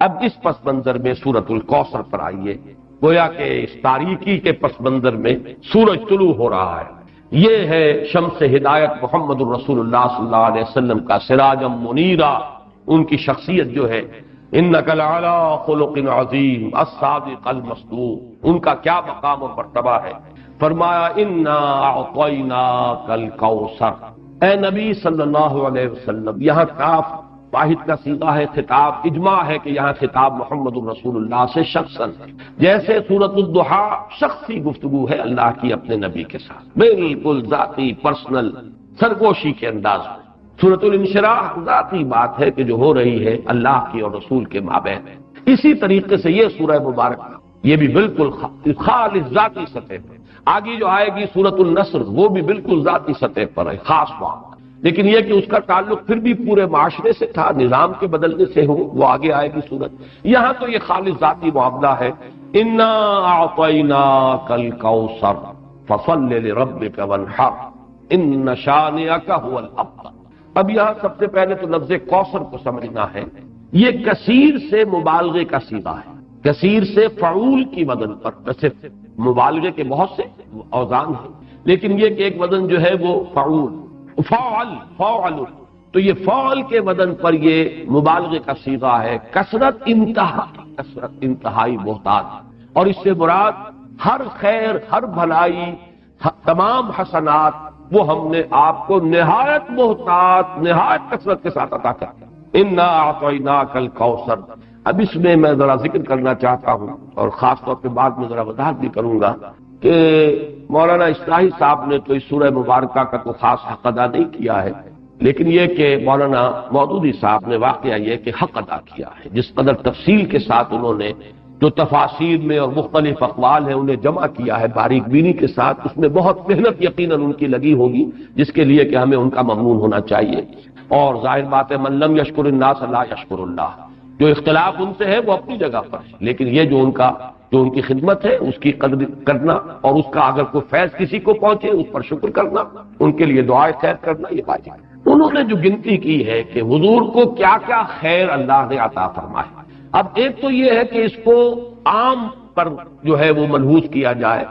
اب اس پس منظر میں سورۃ الکوثر پر آئیے، گویا کہ اس تاریکی کے پس منظر میں سورج طلوع ہو رہا ہے۔ یہ ہے شمس ہدایت محمد الرسول اللہ صلی اللہ علیہ وسلم کا سراجا منیرا، ان کی شخصیت جو ہے انک لعلی خلق عظیم الصادق المصدوق، ان کا کیا مقام اور مرتبہ ہے۔ فرمایا انا اعطیناک الکوثر، اے نبی صلی اللہ علیہ وسلم، یہاں کاف واحد کا صیغہ ہے، خطاب اجماع ہے کہ یہاں خطاب محمد الرسول اللہ سے شخصاً، جیسے سورۃ الضحیٰ شخصی گفتگو ہے اللہ کی اپنے نبی کے ساتھ، بالکل ذاتی پرسنل سرگوشی کے انداز میں۔ سورۃ الانشراح ذاتی بات ہے کہ جو ہو رہی ہے اللہ کی اور رسول کے مابین۔ اسی طریقے سے یہ سورہ مبارکہ یہ بھی بالکل خالص ذاتی سطح پر، آگے جو آئے گی سورۃ النصر وہ بھی بالکل ذاتی سطح پر ہے، خاص معاملہ، لیکن یہ کہ اس کا تعلق پھر بھی پورے معاشرے سے تھا، نظام کے بدلنے سے ہو، وہ آگے آئے گی سورت۔ یہاں تو یہ خالص ذاتی معاملہ ہے، انا اعطیناک الکوثر فصل لربک وانحر ان شانئک هو الابتر۔ اب یہاں سب سے پہلے تو لفظ کوثر کو سمجھنا ہے، یہ کثیر سے مبالغے کا صیغہ ہے، کثیر سے فعول کی وزن پر، ویسے مبالغے کے بہت سے اوزان ہیں لیکن یہ کہ ایک وزن جو ہے وہ فعول فعل، تو یہ فعل کے وزن پر یہ مبالغے کا صیغہ ہے، کثرت انتہائی بہتات، اور اس سے مراد ہر خیر، ہر بھلائی، تمام حسنات وہ ہم نے آپ کو نہایت محتاط، نہایت کثرت کے ساتھ عطا کر دیا۔ انا اعطیناک الکوثر۔ اب اس میں میں ذرا ذکر کرنا چاہتا ہوں اور خاص طور پہ بعد میں ذرا وضاحت بھی کروں گا کہ مولانا اصلاحی صاحب نے تو اس سورہ مبارکہ کا کوئی خاص حق ادا نہیں کیا ہے، لیکن یہ کہ مولانا مودودی صاحب نے واقعہ یہ کہ حق ادا کیا ہے، جس قدر تفصیل کے ساتھ انہوں نے جو تفاسیر میں اور مختلف اقوال ہیں انہیں جمع کیا ہے باریک بینی کے ساتھ، اس میں بہت محنت یقیناً ان کی لگی ہوگی، جس کے لیے کہ ہمیں ان کا ممنون ہونا چاہیے۔ اور ظاہر بات ہے من لم یشکر الناس لا یشکر اللہ، جو اختلاف ان سے ہے وہ اپنی جگہ پر ہے، لیکن یہ جو ان کی خدمت ہے اس کی قدر کرنا، اور اس کا اگر کوئی فیض کسی کو پہنچے اس پر شکر کرنا، ان کے لیے دعائے خیر کرنا، یہ واجب ہے۔ انہوں نے جو گنتی کی ہے کہ حضور کو کیا کیا خیر اللہ نے عطا فرمائے، اب ایک تو یہ ہے کہ اس کو عام پر جو ہے وہ ملحوظ کیا جائے،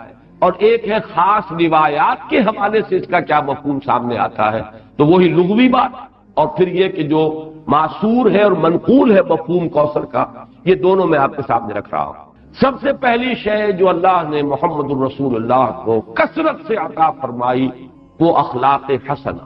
اور ایک ہے خاص روایات کے حوالے سے اس کا کیا مفہوم سامنے آتا ہے، تو وہی لغوی بات، اور پھر یہ کہ جو معصور ہے اور منقول ہے مفہوم کوثر کا، یہ دونوں میں آپ کے سامنے رکھ رہا ہوں۔ سب سے پہلی شے جو اللہ نے محمد الرسول اللہ کو کثرت سے عطا فرمائی وہ اخلاق حسن،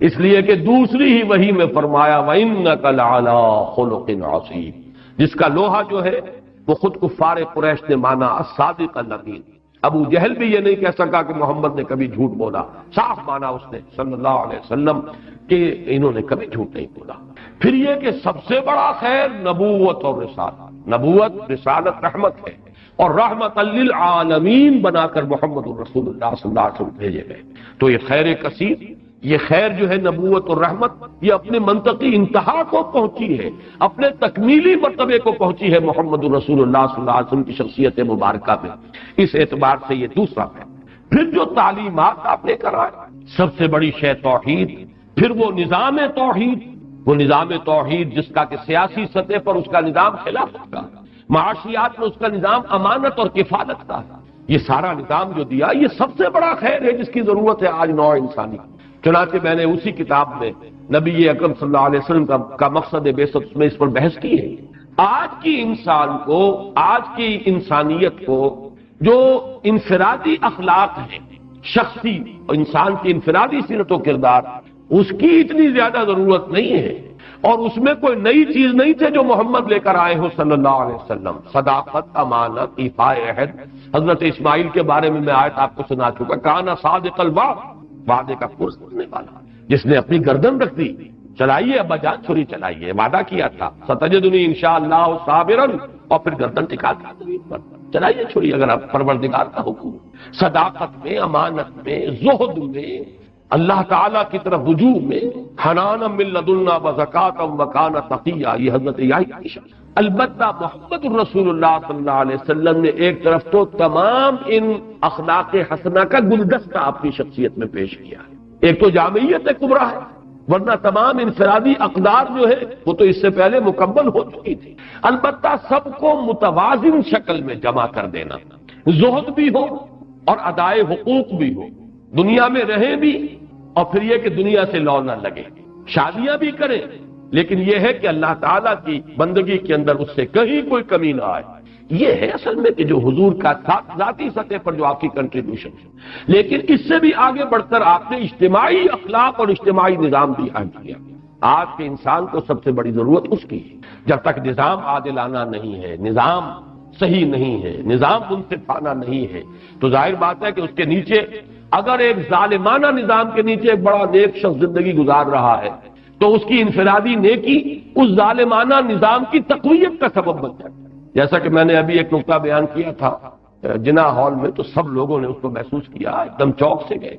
اس لیے کہ دوسری ہی وحی میں فرمایا وَإِنَّكَ لَعَلَىٰ خُلُقٍ عَظِيمٍ، جس کا لوہا جو ہے وہ خود کفار قریش نے مانا الصادق الامین۔ ابو جہل بھی یہ نہیں کہہ سکا کہ محمد نے کبھی جھوٹ بولا، صاف مانا اس نے صلی اللہ علیہ وسلم کہ انہوں نے کبھی جھوٹ نہیں بولا۔ پھر یہ کہ سب سے بڑا خیر نبوت اور رسالت، نبوت رسالت رحمت ہے، اور رحمت للعالمین بنا کر محمد الرسول اللہ صلی اللہ علیہ وسلم بھیجے گئے۔ تو یہ خیر کثیر، یہ خیر جو ہے نبوت اور رحمت، یہ اپنے منطقی انتہا کو پہنچی ہے، اپنے تکمیلی مرتبے کو پہنچی ہے محمد الرسول اللہ صلی اللہ علیہ وسلم کی شخصیت مبارکہ میں۔ اس اعتبار سے یہ دوسرا ہے۔ پھر جو تعلیمات آپ نے کرائے، سب سے بڑی شے توحید، پھر وہ نظام توحید جس کا کہ سیاسی سطح پر اس کا نظام خلافت کا، معاشیات میں اس کا نظام امانت اور کفالت کا، یہ سارا نظام جو دیا یہ سب سے بڑا خیر ہے جس کی ضرورت ہے آج نوع انسانی۔ چنانچہ میں نے اسی کتاب میں نبی اکرم صلی اللہ علیہ وسلم کا مقصد بعثت میں اس پر بحث کی ہے۔ آج کی انسان کو، آج کی انسانیت کو جو انفرادی اخلاق ہیں، شخصی انسان کی انفرادی سیرت و کردار، اس کی اتنی زیادہ ضرورت نہیں ہے، اور اس میں کوئی نئی چیز نہیں تھے جو محمد لے کر آئے ہو صلی اللہ علیہ وسلم۔ صداقت، امانت، ایفاء عہد۔ حضرت اسماعیل کے بارے میں آیت آپ کو سنا چکا، کان صادق الوعد، وعدے کا پورا کرنے والا، جس نے اپنی گردن رکھ دی، چلائیے ابا جان چھری چلائیے، وعدہ کیا تھا ستجدنی انشاءاللہ صابرا، اور پھر گردن ٹکا دی زمین پر، چلائیے چھری اگر آپ پروردگار کا حکم۔ صداقت میں، امانت میں، زہد میں، اللہ تعالیٰ کی طرف رجوع میں، حنانا من لدنا وزکاتا وکانا تقیا، یہ حضرت یحییٰ کی شان۔ البتہ محمد الرسول اللہ صلی اللہ علیہ وسلم نے ایک طرف تو تمام ان اخلاق حسنہ کا گلدستہ اپنی شخصیت میں پیش کیا ہے۔ ایک تو جامعیت کبریٰ ہے، ورنہ تمام انفرادی اقدار جو ہے وہ تو اس سے پہلے مکمل ہو چکی تھی۔ البتہ سب کو متوازن شکل میں جمع کر دینا، زہد بھی ہو اور ادائے حقوق بھی ہو، دنیا میں رہیں بھی اور پھر یہ کہ دنیا سے لو نہ لگے، شادیاں بھی کریں لیکن یہ ہے کہ اللہ تعالیٰ کی بندگی کے اندر اس سے کہیں کوئی کمی نہ آئے۔ یہ ہے اصل میں کہ جو حضور کا ذاتی سطح پر جو آپ کی کنٹریبیوشن ہے، لیکن اس سے بھی آگے بڑھ کر آپ نے اجتماعی اخلاق اور اجتماعی نظام بھی قائم کیا۔ آج کے انسان کو سب سے بڑی ضرورت اس کی ہے، جب تک نظام عادلانہ نہیں ہے، نظام صحیح نہیں ہے، نظام منصفانہ نہیں ہے، تو ظاہر بات ہے کہ اس کے نیچے اگر ایک ظالمانہ نظام کے نیچے ایک بڑا نیک شخص زندگی گزار رہا ہے تو اس کی انفرادی نیکی اس ظالمانہ نظام کی تقویت کا سبب بن جاتا ہے۔ جیسا کہ میں نے ابھی ایک نقطہ بیان کیا تھا جنا ہال میں، تو سب لوگوں نے اس کو محسوس کیا، ایک دم چوک سے گئے۔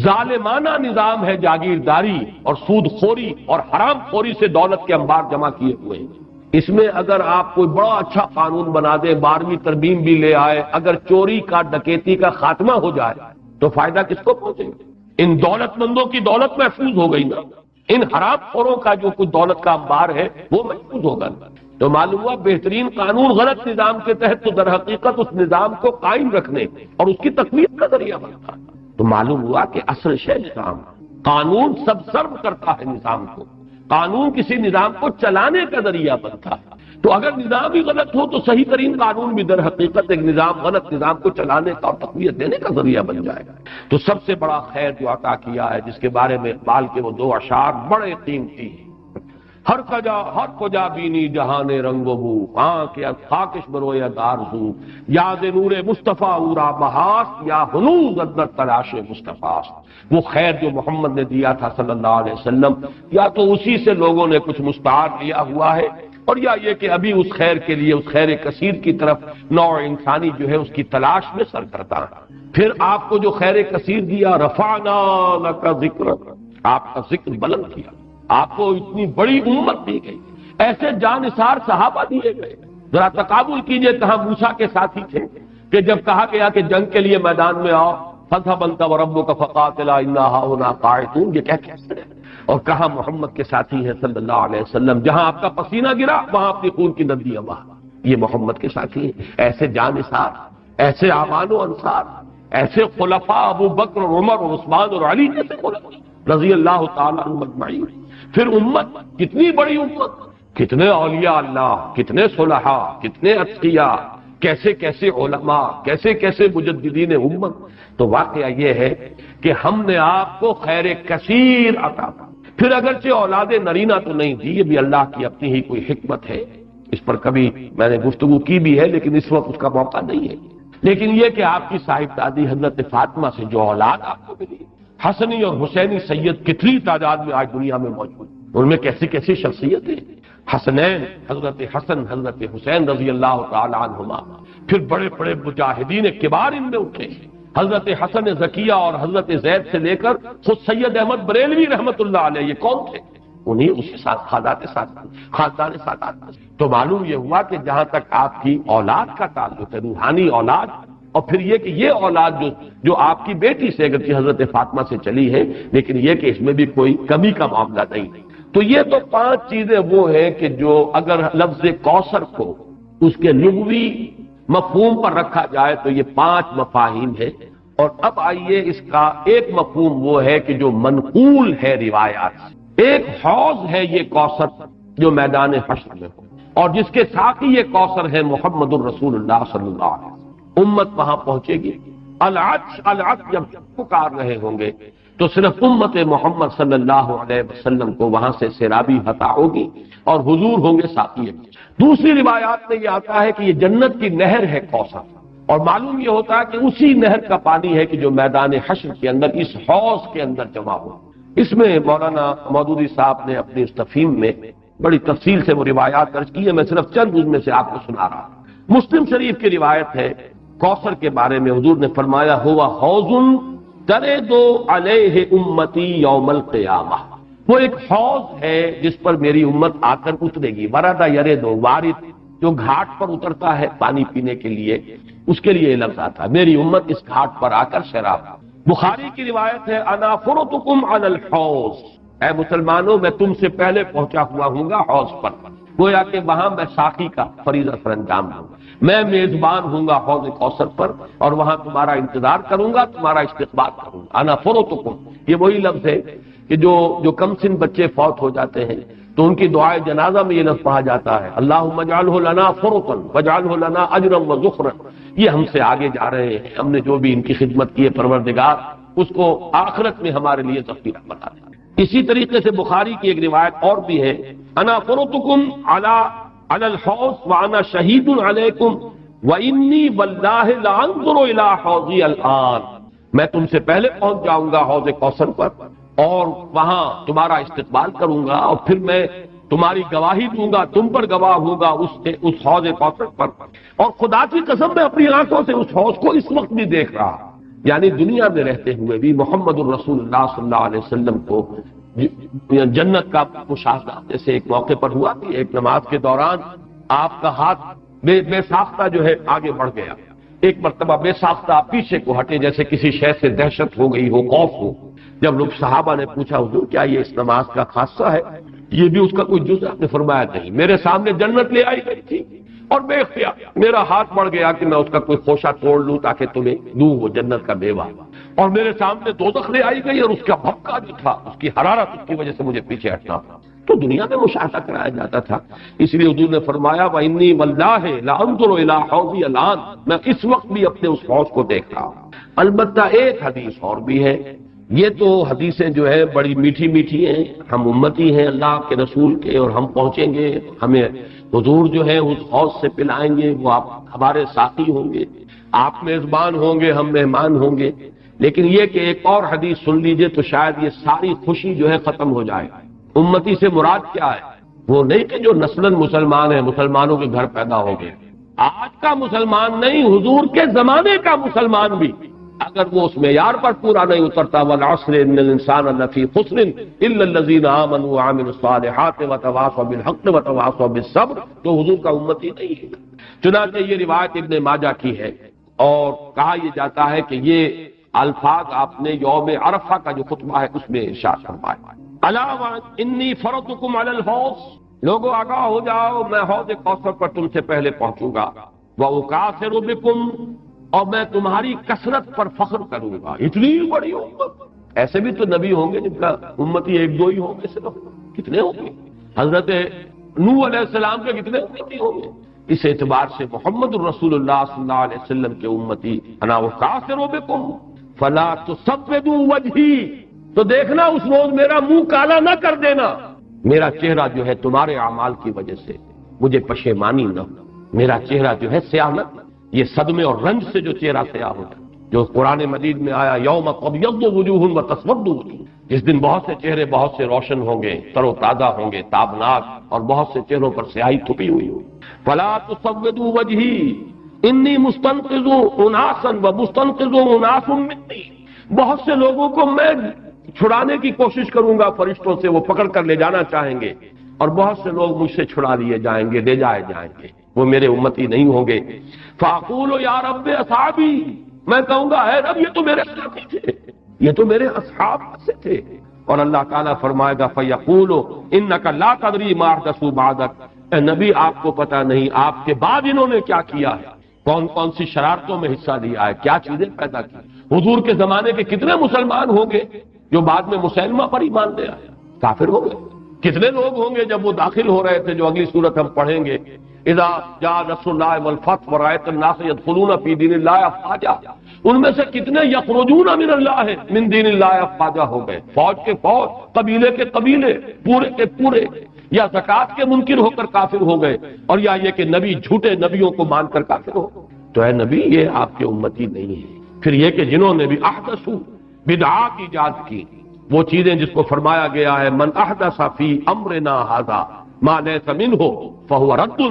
ظالمانہ نظام ہے، جاگیرداری اور سود خوری اور حرام خوری سے دولت کے انبار جمع کیے ہوئے ہیں۔ اس میں اگر آپ کوئی بڑا اچھا قانون بنا دیں، 12ویں ترمیم بھی لے آئے، اگر چوری کا ڈکیتی کا خاتمہ ہو جائے تو فائدہ کس کو پہنچے گا؟ ان دولت مندوں کی دولت محفوظ ہو گئی نا، ان حرام خوروں کا جو کچھ دولت کا انبار ہے وہ محفوظ ہوگا۔ تو معلوم ہوا بہترین قانون غلط نظام کے تحت تو در حقیقت اس نظام کو قائم رکھنے اور اس کی تقویت کا ذریعہ بنتا ہے۔ تو معلوم ہوا کہ اصل شے نظام، قانون سب سرو کرتا ہے نظام کو، قانون کسی نظام کو چلانے کا ذریعہ بنتا ہے۔ تو اگر نظام ہی غلط ہو تو صحیح ترین قانون بھی در حقیقت ایک نظام غلط نظام کو چلانے کا اور تقویت دینے کا ذریعہ بن جائے گا۔ تو سب سے بڑا خیر جو عطا کیا ہے، جس کے بارے میں اقبال کے وہ 2 اشعار بڑے قیمتی ہیں، ہر کجا بینی جہان رنگ و بو، آنکھ یا خاکش برویا دارزو، یاد نور مصطفیٰ اورا بہاس، یا ہنوز اندر تلاش مصطفیٰ۔ وہ خیر جو محمد نے دیا تھا صلی اللہ علیہ وسلم، یا تو اسی سے لوگوں نے کچھ مستعار لیا ہوا ہے، اور یا یہ کہ ابھی اس خیر کے لیے، اس خیر کثیر کی طرف نوع انسانی جو ہے اس کی تلاش میں سرگرداں ہے۔ پھر آپ کو جو خیر کثیر دیا، رفعنا لک ذکرک، آپ کا ذکر بلند کیا، آپ کو اتنی بڑی امت دی گئی، ایسے جانثار صحابہ دیے گئے۔ ذرا تقابل کیجئے کہاں موسیٰ کے ساتھی تھے کہ جب کہا گیا کہ جنگ کے لیے میدان میں آؤ، فَاذْهَبْ أَنْتَ وَرَبُّكَ فَقَاتِلَا إِنَّا هَاهُنَا قَاعِدُونَ، یہ کہہ کیسے؟ اور کہاں محمد کے ساتھی ہیں صلی اللہ علیہ وسلم، جہاں آپ کا پسینہ گرا وہاں اپنی خون کی ندیاں بہا، یہ محمد کے ساتھی ہیں۔ ایسے جانثار، ایسے اعوان و انصار، ایسے خلفاء ابو بکر اور عمر اور عثمان اور علی جیسے خلفاء رضی اللہ تعالیٰ عنہم اجمعین۔ پھر امت، کتنی بڑی امت، کتنے اولیاء اللہ، کتنے صلحاء، کتنے اتقیاء، کیسے کیسے علماء، کیسے کیسے مجددین امت۔ تو واقعہ یہ ہے کہ ہم نے آپ کو خیر کثیر عطا کیا۔ پھر اگرچہ اولاد نرینہ تو نہیں دی، یہ بھی اللہ کی اپنی ہی کوئی حکمت ہے، اس پر کبھی میں نے گفتگو کی بھی ہے لیکن اس وقت اس کا موقع نہیں ہے۔ لیکن یہ کہ آپ کی صاحب دادی حضرت فاطمہ سے جو اولاد آپ کو ملی، حسنی اور حسینی سید کتنی تعداد میں آج دنیا میں موجود، ان میں کیسی کیسی شخصیتیں، حسنین حضرت حسن حضرت حسین رضی اللہ تعالی عنہما، پھر بڑے بڑے مجاہدین کبار ان میں اٹھے، حضرت حسن زکیہ اور حضرت زید سے لے کر خود سید احمد بریلوی رحمت اللہ علیہ، یہ کون تھے؟ انہیں اسی خاندان سادات۔ تو معلوم یہ ہوا کہ جہاں تک آپ کی اولاد کا تعلق ہے، روحانی اولاد، اور پھر یہ کہ یہ اولاد جو آپ کی بیٹی سے اگرچہ حضرت فاطمہ سے چلی ہے، لیکن یہ کہ اس میں بھی کوئی کمی کا معاملہ نہیں۔ تو یہ تو 5 چیزیں وہ ہیں کہ جو اگر لفظ کوثر کو اس کے لغوی مفہوم پر رکھا جائے تو یہ 5 مفاہیم ہے۔ اور اب آئیے اس کا ایک مفہوم وہ ہے کہ جو منقول ہے روایات سے، ایک حوض ہے یہ کوثر جو میدان حشر میں ہو، اور جس کے ساقی یہ کوثر ہے محمد الرسول اللہ صلی اللہ علیہ وسلم۔ امت وہاں پہنچے گی، العطش العطش جب پکار رہے ہوں گے تو صرف امت محمد صلی اللہ علیہ وسلم کو وہاں سے سیرابی عطا ہوگی اور حضور ہوں گے ساقی۔ دوسری روایات میں یہ آتا ہے کہ یہ جنت کی نہر ہے کوثر، اور معلوم یہ ہوتا ہے کہ اسی نہر کا پانی ہے کہ جو میدان حشر کے اندر اس حوض کے اندر جمع ہوا۔ اس میں مولانا مودودی صاحب نے اپنی اس تفہیم میں بڑی تفصیل سے وہ روایات درج کی ہے، میں صرف چند ان میں سے آپ کو سنا رہا ہوں۔ مسلم شریف کی روایت ہے کوثر کے بارے میں، حضور نے فرمایا ہوا حوض ترد علیہ امتی یوم القیامہ، وہ ایک حوض ہے جس پر میری امت آ کر اترے گی۔ ورد یرد، وارد جو گھاٹ پر اترتا ہے پانی پینے کے لیے، اس کے لیے یہ لفظ آتا ہے، میری امت اس گھاٹ پر آ کر شراب۔ بخاری کی روایت ہے انا فرتکم علی الحوض، اے مسلمانوں میں تم سے پہلے پہنچا ہوا ہوں گا حوض پر، گویا کہ وہاں میں ساقی کا فریضہ سر انجام دوں گا، میں میزبان ہوں گا حوض کوثر پر، اور وہاں تمہارا انتظار کروں گا، تمہارا استقبال کروں گا۔ انا فرطکم، یہ وہی لفظ ہے کہ جو کم سن بچے فوت ہو جاتے ہیں تو ان کی دعائے جنازہ میں یہ لفظ پڑھا جاتا ہے، اللہم اجعلہ لنا فرطا واجعلہ لنا اجرا وذخرا۔ یہ ہم سے آگے جا رہے ہیں، ہم نے جو بھی ان کی خدمت کی ہے پروردگار اس کو آخرت میں ہمارے لیے ذخیرہ بنا دے۔ اسی طریقے سے بخاری کی ایک روایت اور بھی ہے، انا فرطکم علی الحوض وانا شہید علیکم وانی واللہ لانظر الی حوضی الان، میں تم سے پہلے پہنچ جاؤں گا حوض کوثر پر اور وہاں تمہارا استقبال کروں گا، اور پھر میں تمہاری گواہی دوں گا، تم پر گواہ ہوں گا اس حوض کوثر پر، اور خدا کی قسم میں اپنی آنکھوں سے اس حوض کو اس وقت بھی دیکھ رہا، یعنی دنیا میں رہتے ہوئے بھی محمد الرسول اللہ صلی اللہ علیہ وسلم کو جنت کا مشاہدہ جیسے ایک موقع پر ہوا کہ ایک نماز کے دوران آپ کا ہاتھ بے ساختہ جو ہے آگے بڑھ گیا، ایک مرتبہ بے ساختہ آپ پیچھے کو ہٹے جیسے کسی شے سے دہشت ہو گئی ہو، خوف ہو۔ جب لوگ صحابہ نے پوچھا حضور کیا یہ اس نماز کا خاصہ ہے، یہ بھی اس کا کوئی جز؟ آپ نے فرمایا نہیں، میرے سامنے جنت لے آئی گئی تھی اور بے اختیار میرا ہاتھ بڑھ گیا کہ میں اس کا کوئی خوشہ توڑ لوں تاکہ تمہیں دوں وہ جنت کا میوہ، اور میرے سامنے دوزخ لے آئی گئی اور اس کا بھپکا جو تھا، اس کی حرارت، اس کی وجہ سے مجھے پیچھے ہٹنا تھا۔ تو دنیا میں مشاہدہ کرایا جاتا تھا، اس لیے حضور نے فرمایا وَإِنِّي وَاللَّهِ لَأَنظُرُ إِلَىٰ حَوْضِي الْآنَ، میں اس وقت بھی اپنے اس حوض کو دیکھ رہا ہوں۔ البتہ ایک حدیث اور بھی ہے، یہ تو حدیثیں جو ہے بڑی میٹھی میٹھی ہیں، ہم امتی ہیں اللہ کے رسول کے اور ہم پہنچیں گے، ہمیں حضور جو ہے اس حوض سے پلائیں گے، وہ آپ ہمارے ساقی ہوں گے، آپ میزبان ہوں گے، ہم مہمان ہوں گے۔ لیکن یہ کہ ایک اور حدیث سن لیجئے تو شاید یہ ساری خوشی جو ہے ختم ہو جائے۔ امتی سے مراد کیا ہے؟ وہ نہیں کہ جو نسلاً مسلمان ہیں، مسلمانوں کے گھر پیدا ہو گئے، آج کا مسلمان نہیں، حضور کے زمانے کا مسلمان بھی اگر وہ اس معیار پر پورا نہیں اترتا، والعصر ان الانسان لفی خسر الا الذین آمنوا وعملوا الصالحات وتواصوا بالحق وتواصوا بالصبر، تو حضور کا امتی نہیں ہے۔ چنانچہ یہ روایت ابن ماجہ کی ہے، اور کہا یہ جاتا ہے کہ یہ الفاظ آپ نے یوم عرفہ کا جو خطبہ ہے اس میں ارشاد فرمایا، الا انی فرطکم علی الحوض، لوگوں آگاہ ہو جاؤ میں حوض کوثر پر تم سے پہلے پہنچوں گا، واکاثر بکم، اور میں تمہاری کثرت پر فخر کروں گا۔ اتنی بڑی امت، ایسے بھی تو نبی ہوں گے جن کا امتی ایک دو ہی ہوں گے، صرف کتنے ہوں گے؟ حضرت نوح علیہ السلام کے کتنے امتی ہوں گے؟ اس اعتبار سے محمد الرسول اللہ صلی اللہ علیہ وسلم کے امتی انا وکاثر بکم فلا تسودوا وجہی، تو دیکھنا اس روز میرا منہ کالا نہ کر دینا، میرا چہرہ جو ہے تمہارے اعمال کی وجہ سے مجھے پشیمانی نہ ہو، میرا چہرہ جو ہے سیاہ نہ، یہ صدمے اور رنج سے جو چہرہ سیاہ ہوتا ہے، جو قرآن مجید میں آیا یوم تبیض وجوہ وتسود وجوہ، جس دن بہت سے چہرے بہت سے روشن ہوں گے، تر و تازہ ہوں گے، تابناک، اور بہت سے چہروں پر سیاہی تھپی ہوئی ہوئی۔ فلا تسودوا وجہی انی مستنقذ اناسا ومستنقذ اناس منی، بہت سے لوگوں کو میں چھڑانے کی کوشش کروں گا فرشتوں سے، وہ پکڑ کر لے جانا چاہیں گے، اور بہت سے لوگ مجھ سے چھڑا لیے جائیں گے، لے جائے جائیں گے، وہ میرے امتی نہیں ہوں گے۔ فاقول یا رب اصحابی، میں کہوں گا اے رب یہ تو میرے ساتھی تھے، یہ تو میرے اصحاب سے تھے، اور اللہ تعالیٰ فرمائے گا فیقول انک لا تدری ما احدثوا بعدک، اے نبی آپ کو پتہ نہیں آپ کے بعد انہوں نے کیا کیا ہے، کون کون سی شرارتوں میں حصہ لیا ہے، کیا چیزیں پیدا کی۔ حضور کے زمانے کے کتنے مسلمان ہوں گے جو بعد میں مسلمہ پر ایمان لے آئے، کافر ہو گئے؟ کتنے لوگ ہوں گے جب وہ داخل ہو رہے تھے، جو اگلی صورت ہم پڑھیں گے، اذا جاء نصر اللہ والفتح ورأیت الناس يدخلون فی دین اللہ افواجا، ان میں سے کتنے یخرجون من اللہ من دین اللہ افواجا ہو گئے، فوج کے فوج، قبیلے کے قبیلے، پورے کے پورے، یا زکوٰۃ کے منکر ہو کر کافر ہو گئے، اور یا یہ کہ نبی جھوٹے نبیوں کو مان کر کافر ہو گئے۔ تو اے نبی یہ آپ کے امتی نہیں ہے۔ پھر یہ کہ جنہوں نے بھی احدثوا، بدعات ایجاد کی، وہ چیزیں جس کو فرمایا گیا ہے من احدث فی امرنا ھذا ما لیس منہ فہو رد،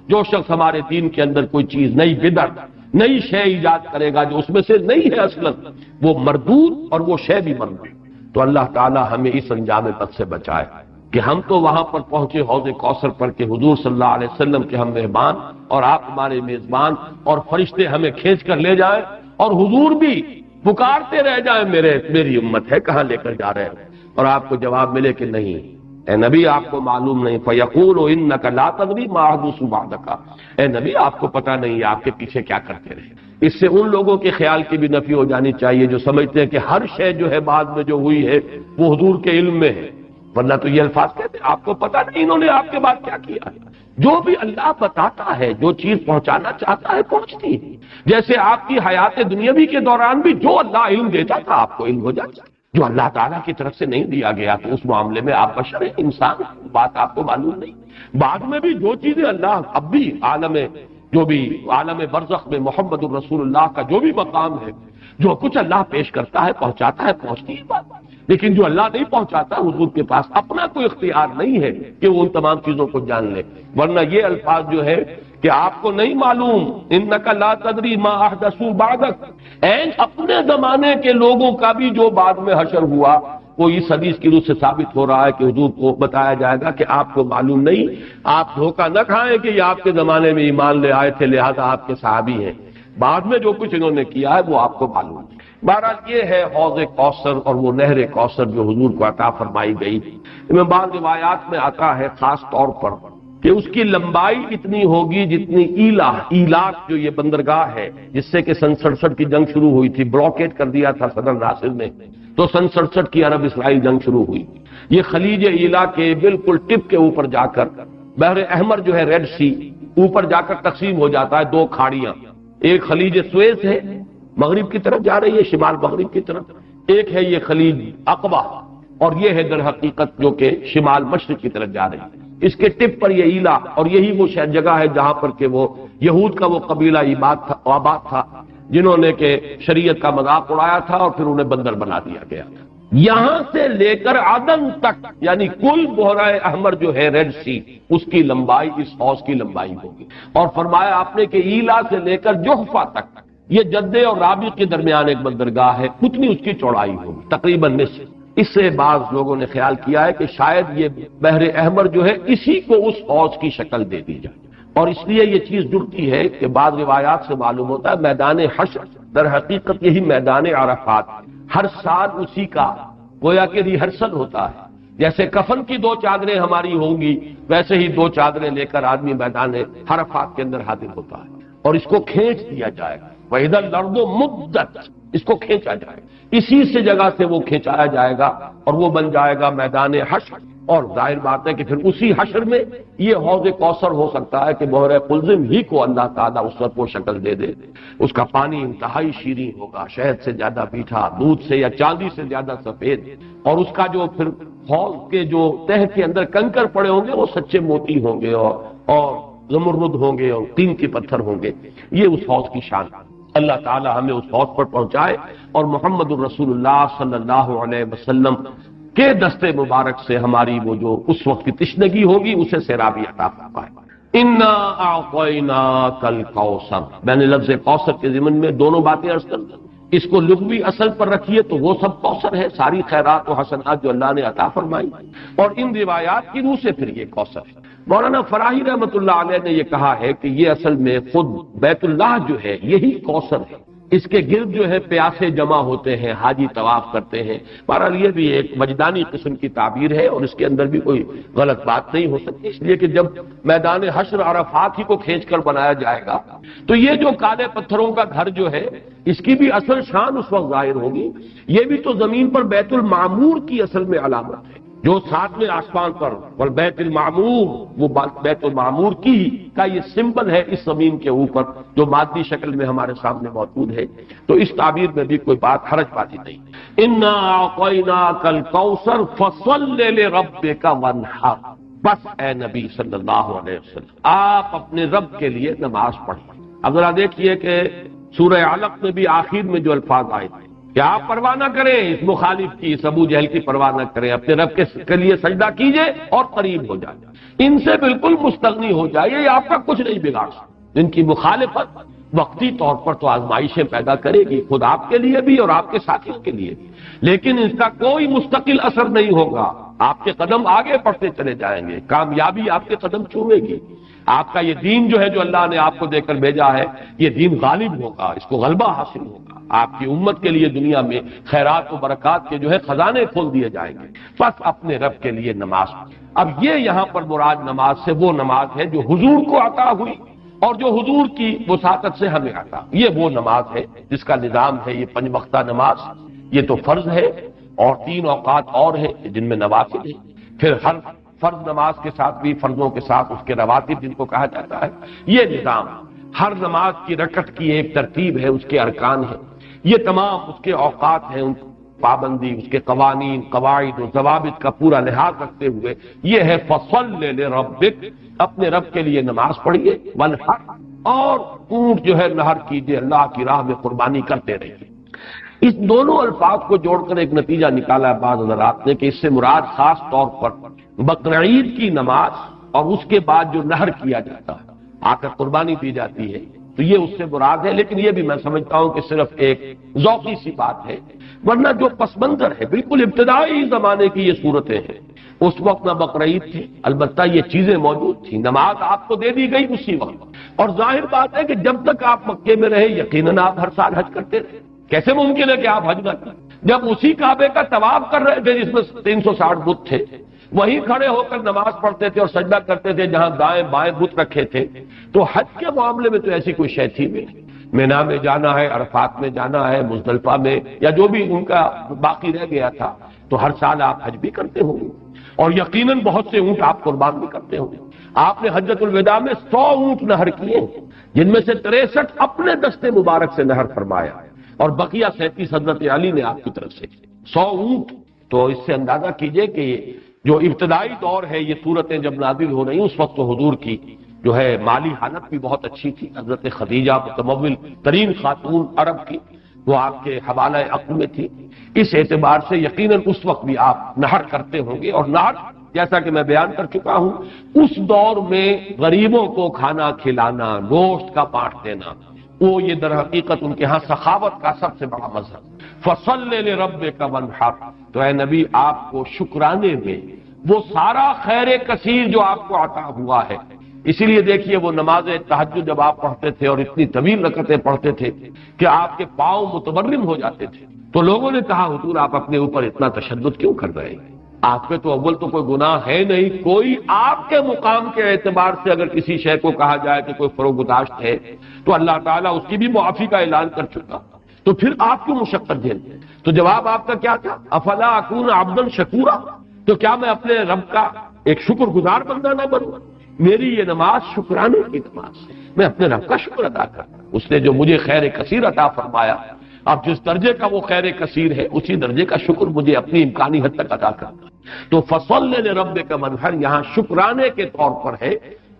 جو شخص ہمارے دین کے اندر کوئی چیز نئی بدعت، نئی شے ایجاد کرے گا جو اس میں سے نہیں ہے اصلاً، وہ مردود، اور وہ شے بھی مردود۔ تو اللہ تعالی ہمیں اس انجام بد سے بچائے کہ ہم تو وہاں پر پہنچے حوض کوثر پر کہ حضور صلی اللہ علیہ وسلم کے ہم مہمان اور آپ ہمارے میزبان، اور فرشتے ہمیں کھینچ کر لے جائیں، اور حضور بھی پکارتے رہ جائیں میری امت ہے کہاں لے کر جا رہے ہیں، اور آپ کو جواب ملے کہ نہیں اے نبی آپ کو معلوم نہیں، فَيَقُولُ إِنَّكَ لَا تَدْرِي مَا أَحْدَثُ بَعْدَكَ، اے نبی آپ کو پتہ نہیں آپ کے پیچھے کیا کرتے رہے۔ اس سے ان لوگوں کے خیال کی بھی نفی ہو جانی چاہیے جو سمجھتے ہیں کہ ہر شے جو ہے بعد میں جو ہوئی ہے وہ حضور کے علم میں ہے، ورنہ تو یہ الفاظ کہتے ہیں آپ کو پتہ نہیں انہوں نے آپ کے بعد کیا کیا ہے۔ جو بھی اللہ بتاتا ہے، جو چیز پہنچانا چاہتا ہے پہنچتی ہے۔ جیسے آپ کی حیات دنیاوی کے دوران بھی جو اللہ علم دیتا تھا آپ کو علم ہو جاتا، جو اللہ تعالیٰ کی طرف سے نہیں دیا گیا تو اس معاملے میں آپ بشر ہیں، انسان، بات آپ کو معلوم نہیں۔ بعد میں بھی جو چیزیں اللہ اب بھی عالم برزخ میں محمد الرسول اللہ کا جو بھی مقام ہے، جو کچھ اللہ پیش کرتا ہے پہنچاتا ہے، پہنچتی ہے بات۔ لیکن جو اللہ نہیں پہنچاتا حضور کے پاس اپنا کوئی اختیار نہیں ہے کہ وہ ان تمام چیزوں کو جان لے، ورنہ یہ الفاظ جو ہے کہ آپ کو نہیں معلوم انک لا تدری ما احدثوا بعدک، اپنے زمانے کے لوگوں کا بھی جو بعد میں حشر ہوا وہ اس حدیث کی روح سے ثابت ہو رہا ہے کہ حضور کو بتایا جائے گا کہ آپ کو معلوم نہیں، آپ دھوکہ نہ کھائیں کہ یہ آپ کے زمانے میں ایمان لے آئے تھے لہذا آپ کے صحابی ہیں، بعد میں جو کچھ انہوں نے کیا ہے وہ آپ کو معلوم ہے۔ بہرحال یہ ہے حوض کوثر اور وہ نہر کوثر جو حضور کو عطا فرمائی گئی۔ میں بعض روایات میں آتا ہے خاص طور پر کہ اس کی لمبائی اتنی ہوگی جتنی ایلاک جو یہ بندرگاہ ہے جس سے کہ سن 67 کی جنگ شروع ہوئی تھی، بلاکیٹ کر دیا تھا صدر ناصر نے، تو سن 67 کی عرب اسرائیل جنگ شروع ہوئی۔ یہ خلیج ایلا کے بالکل ٹپ کے اوپر جا کر بحر احمر جو ہے ریڈ سی اوپر جا کر تقسیم ہو جاتا ہے دو کھاڑیاں، ایک خلیج سویس ہے مغرب کی طرف جا رہی ہے شمال مغرب کی طرف، ایک ہے یہ خلیج عقبہ اور یہ ہے در حقیقت جو کہ شمال مشرق کی طرف جا رہی ہے۔ اس کے ٹپ پر یہ ایلا اور یہی وہ جگہ ہے جہاں پر کہ وہ یہود کا وہ قبیلہ آباد تھا جنہوں نے کہ شریعت کا مذاق اڑایا تھا اور پھر انہیں بندر بنا دیا گیا تھا۔ یہاں سے لے کر عدن تک یعنی کل بحیرہ احمر جو ہے ریڈ سی اس کی لمبائی اس حوض کی لمبائی ہوگی، اور فرمایا آپ نے کہ ایلا سے لے کر جحفہ تک یہ جدے اور رابغ کے درمیان ایک بندرگاہ ہے، اتنی اس کی چوڑائی ہوگی تقریباً نصف۔ اس سے بعض لوگوں نے خیال کیا ہے کہ شاید یہ بحر احمر جو ہے اسی کو اس حوض کی شکل دے دی جائے، اور اس لیے یہ چیز جڑتی ہے کہ بعض روایات سے معلوم ہوتا ہے میدان حشر در حقیقت یہی میدان عرفات، ہر سال اسی کا گویا کہ ریہرسل ہوتا ہے، جیسے کفن کی دو چادریں ہماری ہوں گی ویسے ہی دو چادریں لے کر آدمی میدان عرفات کے اندر حاضر ہوتا ہے اور اس کو کھینچ دیا جائے گا، وَإِذَا الْأَرْضُ مُدَّتْ، اس کو کھینچا جائے گا، اسی سے جگہ سے وہ کھینچایا جائے گا اور وہ بن جائے گا میدان حشر۔ اور ظاہر بات ہے کہ پھر اسی حشر میں یہ حوض کوثر ہو سکتا ہے کہ بحر قلزم ہی کو اللہ تعالیٰ اس وقت وہ شکل دے دے، اس کا پانی انتہائی شیریں ہوگا، شہد سے زیادہ میٹھا، دودھ سے یا چاندی سے زیادہ سفید، اور اس کا جو پھر حوض کے جو تہ کے اندر کنکر پڑے ہوں گے وہ سچے موتی ہوں گے اور زمرد ہوں گے اور قیمتی پتھر ہوں گے۔ یہ اس حوض کی شان۔ اللہ تعالی ہمیں اس حوض پر پہنچائے اور محمد الرسول اللہ صلی اللہ علیہ وسلم کے دستے مبارک سے ہماری وہ جو اس وقت کی تشنگی ہوگی اسے سیرابی عطا فرمائے۔ انا اعطیناک الکوثر، میں نے لفظ کوثر کے ضمن میں دونوں باتیں عرض کر دیں، اس کو لغوی اصل پر رکھیے تو وہ سب کوثر ہے، ساری خیرات و حسنات جو اللہ نے عطا فرمائی، اور ان روایات کی روح سے پھر یہ کوثر ہے۔ مولانا فراہی رحمۃ اللہ علیہ نے یہ کہا ہے کہ یہ اصل میں خود بیت اللہ جو ہے یہی کوثر ہے، اس کے گرد جو ہے پیاسے جمع ہوتے ہیں، حاجی طواف کرتے ہیں۔ بہرحال یہ بھی ایک وجدانی قسم کی تعبیر ہے اور اس کے اندر بھی کوئی غلط بات نہیں ہو سکتی، اس لیے کہ جب میدان حشر عرفات ہی کو کھینچ کر بنایا جائے گا تو یہ جو کالے پتھروں کا گھر جو ہے اس کی بھی اصل شان اس وقت ظاہر ہوگی۔ یہ بھی تو زمین پر بیت المعمور کی اصل میں علامت ہے، جو ساتویں آسمان پر والبیت المعمور، وہ بیت المعمور کی کا یہ سمبل ہے اس زمین کے اوپر جو مادی شکل میں ہمارے سامنے موجود ہے، تو اس تعبیر میں بھی کوئی بات حرج بازی نہیں۔ انا اعطیناک الکوثر فصل لربک وانحر، بس اے نبی صلی اللہ علیہ وسلم آپ اپنے رب کے لیے نماز پڑھیں۔ اب ذرا دیکھیے کہ سورہ علق میں بھی آخر میں جو الفاظ آئے تھے کہ آپ پرواہ نہ کریں اس مخالف کی، اس ابو جہل کی پرواہ نہ کریں، اپنے رب کے لیے سجدہ کیجئے اور قریب ہو جائے، ان سے بالکل مستغنی ہو جائیے، یہ آپ کا کچھ نہیں بگاڑ سکتے۔ ان کی مخالفت وقتی طور پر تو آزمائشیں پیدا کرے گی، خود آپ کے لیے بھی اور آپ کے ساتھیوں کے لیے بھی، لیکن اس کا کوئی مستقل اثر نہیں ہوگا، آپ کے قدم آگے بڑھتے چلے جائیں گے، کامیابی آپ کے قدم چومے گی۔ آپ کا یہ دین جو ہے جو اللہ نے آپ کو دے کر بھیجا ہے یہ دین غالب ہوگا، اس کو غلبہ حاصل ہوگا، آپ کی امت کے لیے دنیا میں خیرات و برکات کے جو ہے خزانے کھول دیے جائیں گے۔ بس اپنے رب کے لیے نماز۔ اب یہ یہاں پر مراد نماز سے وہ نماز ہے جو حضور کو عطا ہوئی اور جو حضور کی وساطت سے ہمیں عطا، یہ وہ نماز ہے جس کا نظام ہے یہ 5 وقتہ نماز، یہ تو فرض ہے، اور 3 اوقات اور ہیں جن میں نوافل ہے، پھر ہر فرض نماز کے ساتھ بھی فرضوں کے ساتھ اس کے رواتب جن کو کہا جاتا ہے، یہ نظام ہر نماز کی رکعت کی ایک ترتیب ہے، اس کے ارکان ہیں، یہ تمام اس کے اوقات ہیں، ان پابندی، اس کے قوانین، قواعد و ضوابط کا پورا لحاظ رکھتے ہوئے یہ ہے فصل لربک، اپنے رب کے لیے نماز پڑھیے، ونحر، اور اونٹ جو ہے نہر کیجیے، اللہ کی راہ میں قربانی کرتے رہیے۔ اس دونوں الفاظ کو جوڑ کر ایک نتیجہ نکالا ہے بعض حضرات نے کہ اس سے مراد خاص طور پر بقرعید کی نماز اور اس کے بعد جو نہر کیا جاتا ہے، آ کر قربانی دی جاتی ہے، تو یہ اس سے مراد ہے، لیکن یہ بھی میں سمجھتا ہوں کہ صرف ایک ذوقی سی بات ہے، ورنہ جو پس منظر ہے بالکل ابتدائی زمانے کی یہ صورتیں ہیں، اس وقت نہ بقرعید تھی، البتہ یہ چیزیں موجود تھیں، نماز آپ کو دے دی گئی اسی وقت، اور ظاہر بات ہے کہ جب تک آپ مکے میں رہے یقیناً آپ ہر سال حج کرتے رہے، کیسے ممکن ہے کہ آپ حج نہ کریں؟ جب اسی کعبے کا طواف کر رہے تھے جس میں 360 بت تھے، وہیں کھڑے ہو کر نماز پڑھتے تھے اور سجدہ کرتے تھے جہاں دائیں بائیں بت رکھے تھے، تو حج کے معاملے میں تو ایسی کوئی شے تھی بھی نہیں۔ مینا میں جانا ہے، عرفات میں جانا ہے، مزدلفہ میں، یا جو بھی ان کا باقی رہ گیا تھا، تو ہر سال آپ حج بھی کرتے ہوں گے، اور یقیناً بہت سے اونٹ آپ قربان بھی کرتے ہوں گے۔ آپ نے حجۃ الوداع میں 100 اونٹ نہر کیے، جن میں سے 63 اپنے دستے مبارک سے نہر فرمایا، اور بقیہ 37 حضرت علی نے آپ کی طرف سے 100 اونٹ۔ تو اس سے اندازہ کیجئے کہ جو ابتدائی دور ہے، یہ صورتیں جب نازل ہو رہی، اس وقت تو حضور کی جو ہے مالی حالت بھی بہت اچھی تھی، حضرت خدیجہ متمول ترین خاتون عرب کی، وہ آپ کے حوالہ عقل میں تھی، اس اعتبار سے یقیناً اس وقت بھی آپ نہر کرتے ہوں گے، اور نہر جیسا کہ میں بیان کر چکا ہوں اس دور میں غریبوں کو کھانا کھلانا، گوشت کا بانٹ دینا، وہ یہ در حقیقت ان کے ہاں سخاوت کا سب سے بڑا مظہر۔ فصل لربک وانحر، تو اے نبی آپ کو شکرانے میں وہ سارا خیر کثیر جو آپ کو عطا ہوا ہے، اسی لیے دیکھیے وہ نماز تہجد جب آپ پڑھتے تھے اور اتنی طویل رکعتیں پڑھتے تھے کہ آپ کے پاؤں متورم ہو جاتے تھے، تو لوگوں نے کہا حضور آپ اپنے اوپر اتنا تشدد کیوں کر رہے ہیں؟ آپ پہ تو اول تو کوئی گناہ ہے نہیں، کوئی آپ کے مقام کے اعتبار سے اگر کسی شے کو کہا جائے کہ کوئی فروگزاشت ہے تو اللہ تعالیٰ اس کی بھی معافی کا اعلان کر چکا، تو پھر آپ کیوں مشقت جھیلتے ہیں؟ تو جواب آپ کا کیا تھا؟ افلا اکون عبدا شکورا، تو کیا میں اپنے رب کا ایک شکر گزار بندہ نہ بنوں؟ میری یہ نماز شکرانے کی نماز ہے، میں اپنے رب کا شکر ادا کرتا ہوں، اس نے جو مجھے خیر کثیر عطا فرمایا، اب جس درجے کا وہ خیر کثیر ہے اسی درجے کا شکر مجھے اپنی امکانی حد تک ادا کرنا ہے۔ تو فصل لربک وانحر یہاں شکرانے کے طور پر ہے،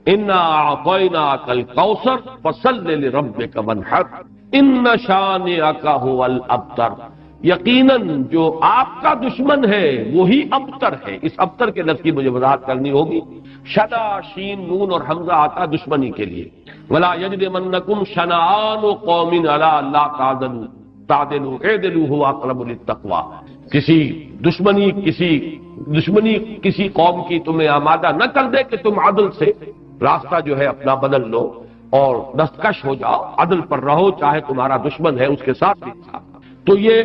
انا اعطیناک الکوثر فصل لربک وانحر ان شانئک هو الابتر، یقیناً جو آپ کا دشمن ہے وہی ابتر ہے۔ اس ابتر کے لفظ کی مجھے وضاحت کرنی ہوگی، شدا شین نون اور حمزہ آتا دشمنی کے لیے، ولا یجرمنکم شنآن قوم علی الا تعدلوا تعدلوا اعدلوا هو اقرب للتقوی، کسی دشمنی کسی قوم کی تمہیں آمادہ نہ کر دے کہ تم عدل سے راستہ جو ہے اپنا بدل لو اور دستکش ہو جاؤ، عدل پر رہو، چاہے تمہارا دشمن ہے اس کے ساتھ بھی انصاف۔ تو یہ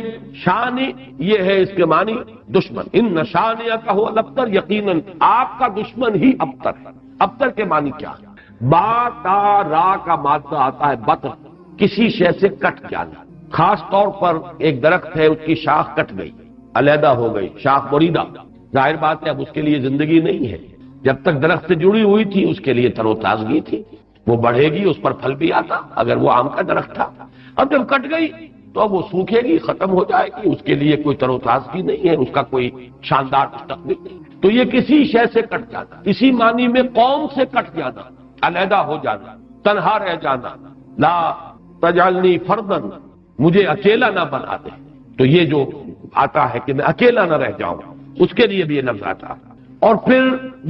شان یہ ہے، اس کے معنی دشمن، ان شانئک هو الابتر، یقیناً آپ کا دشمن ہی ابتر ہے۔ ابتر کے معنی کیا ہے؟ با تا را کا مادہ آتا ہے بطر، کسی شے سے کٹ جانا، خاص طور پر ایک درخت ہے اس کی شاخ کٹ گئی، علیحدہ ہو گئی، شاخ بریدہ، ظاہر بات ہے اب اس کے لیے زندگی نہیں ہے، جب تک درخت سے جڑی ہوئی تھی اس کے لیے تر و تازگی تھی، وہ بڑھے گی، اس پر پھل بھی آتا اگر وہ آم کا درخت تھا، اب جب کٹ گئی تو اب وہ سوکھے گی، ختم ہو جائے گی، اس کے لیے کوئی تر و تازگی نہیں ہے، اس کا کوئی شاندار مستقبل نہیں۔ تو یہ کسی شے سے کٹ جانا، اسی معنی میں قوم سے کٹ جانا، علیحدہ ہو جانا، تنہا رہ جانا، لا تجعلنی فردن، مجھے اکیلا نہ بنا دے، تو یہ جو آتا ہے کہ میں اکیلا نہ رہ جاؤں، اس کے لیے بھی یہ لفظ آتا ہے۔ اور پھر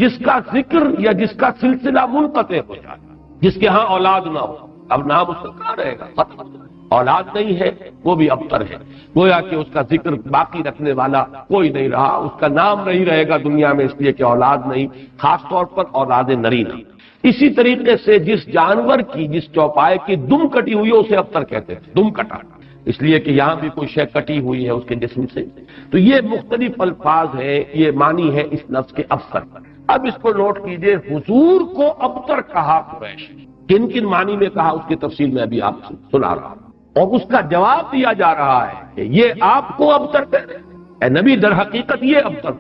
جس کا ذکر یا جس کا سلسلہ منقطع ہو جاتا، جس کے ہاں اولاد نہ ہو، اب نام اس کا کہاں رہے گا، ختم، اولاد نہیں ہے وہ بھی ابتر ہے، گویا کہ اس کا ذکر باقی رکھنے والا کوئی نہیں رہا، اس کا نام نہیں رہے گا دنیا میں، اس لیے کہ اولاد نہیں، خاص طور پر اولاد نرینہ۔ اسی طریقے سے جس جانور کی، جس چوپائے کی دم کٹی ہوئی ہے اسے ابتر کہتے تھے، دم کٹا، اس لیے کہ یہاں بھی کوئی شے کٹی ہوئی ہے اس کے جسم سے۔ تو یہ مختلف الفاظ ہیں، یہ معنی ہے اس لفظ کے ابتر۔ اب اس کو نوٹ کیجئے، حضور کو ابتر کہا قریش، کن کن معنی میں کہا اس کی تفصیل میں ابھی آپ سے سنا رہا ہوں، اور اس کا جواب دیا جا رہا ہے کہ یہ آپ کو ابتر کہہ رہے ہیں، اے نبی در حقیقت یہ ابتر،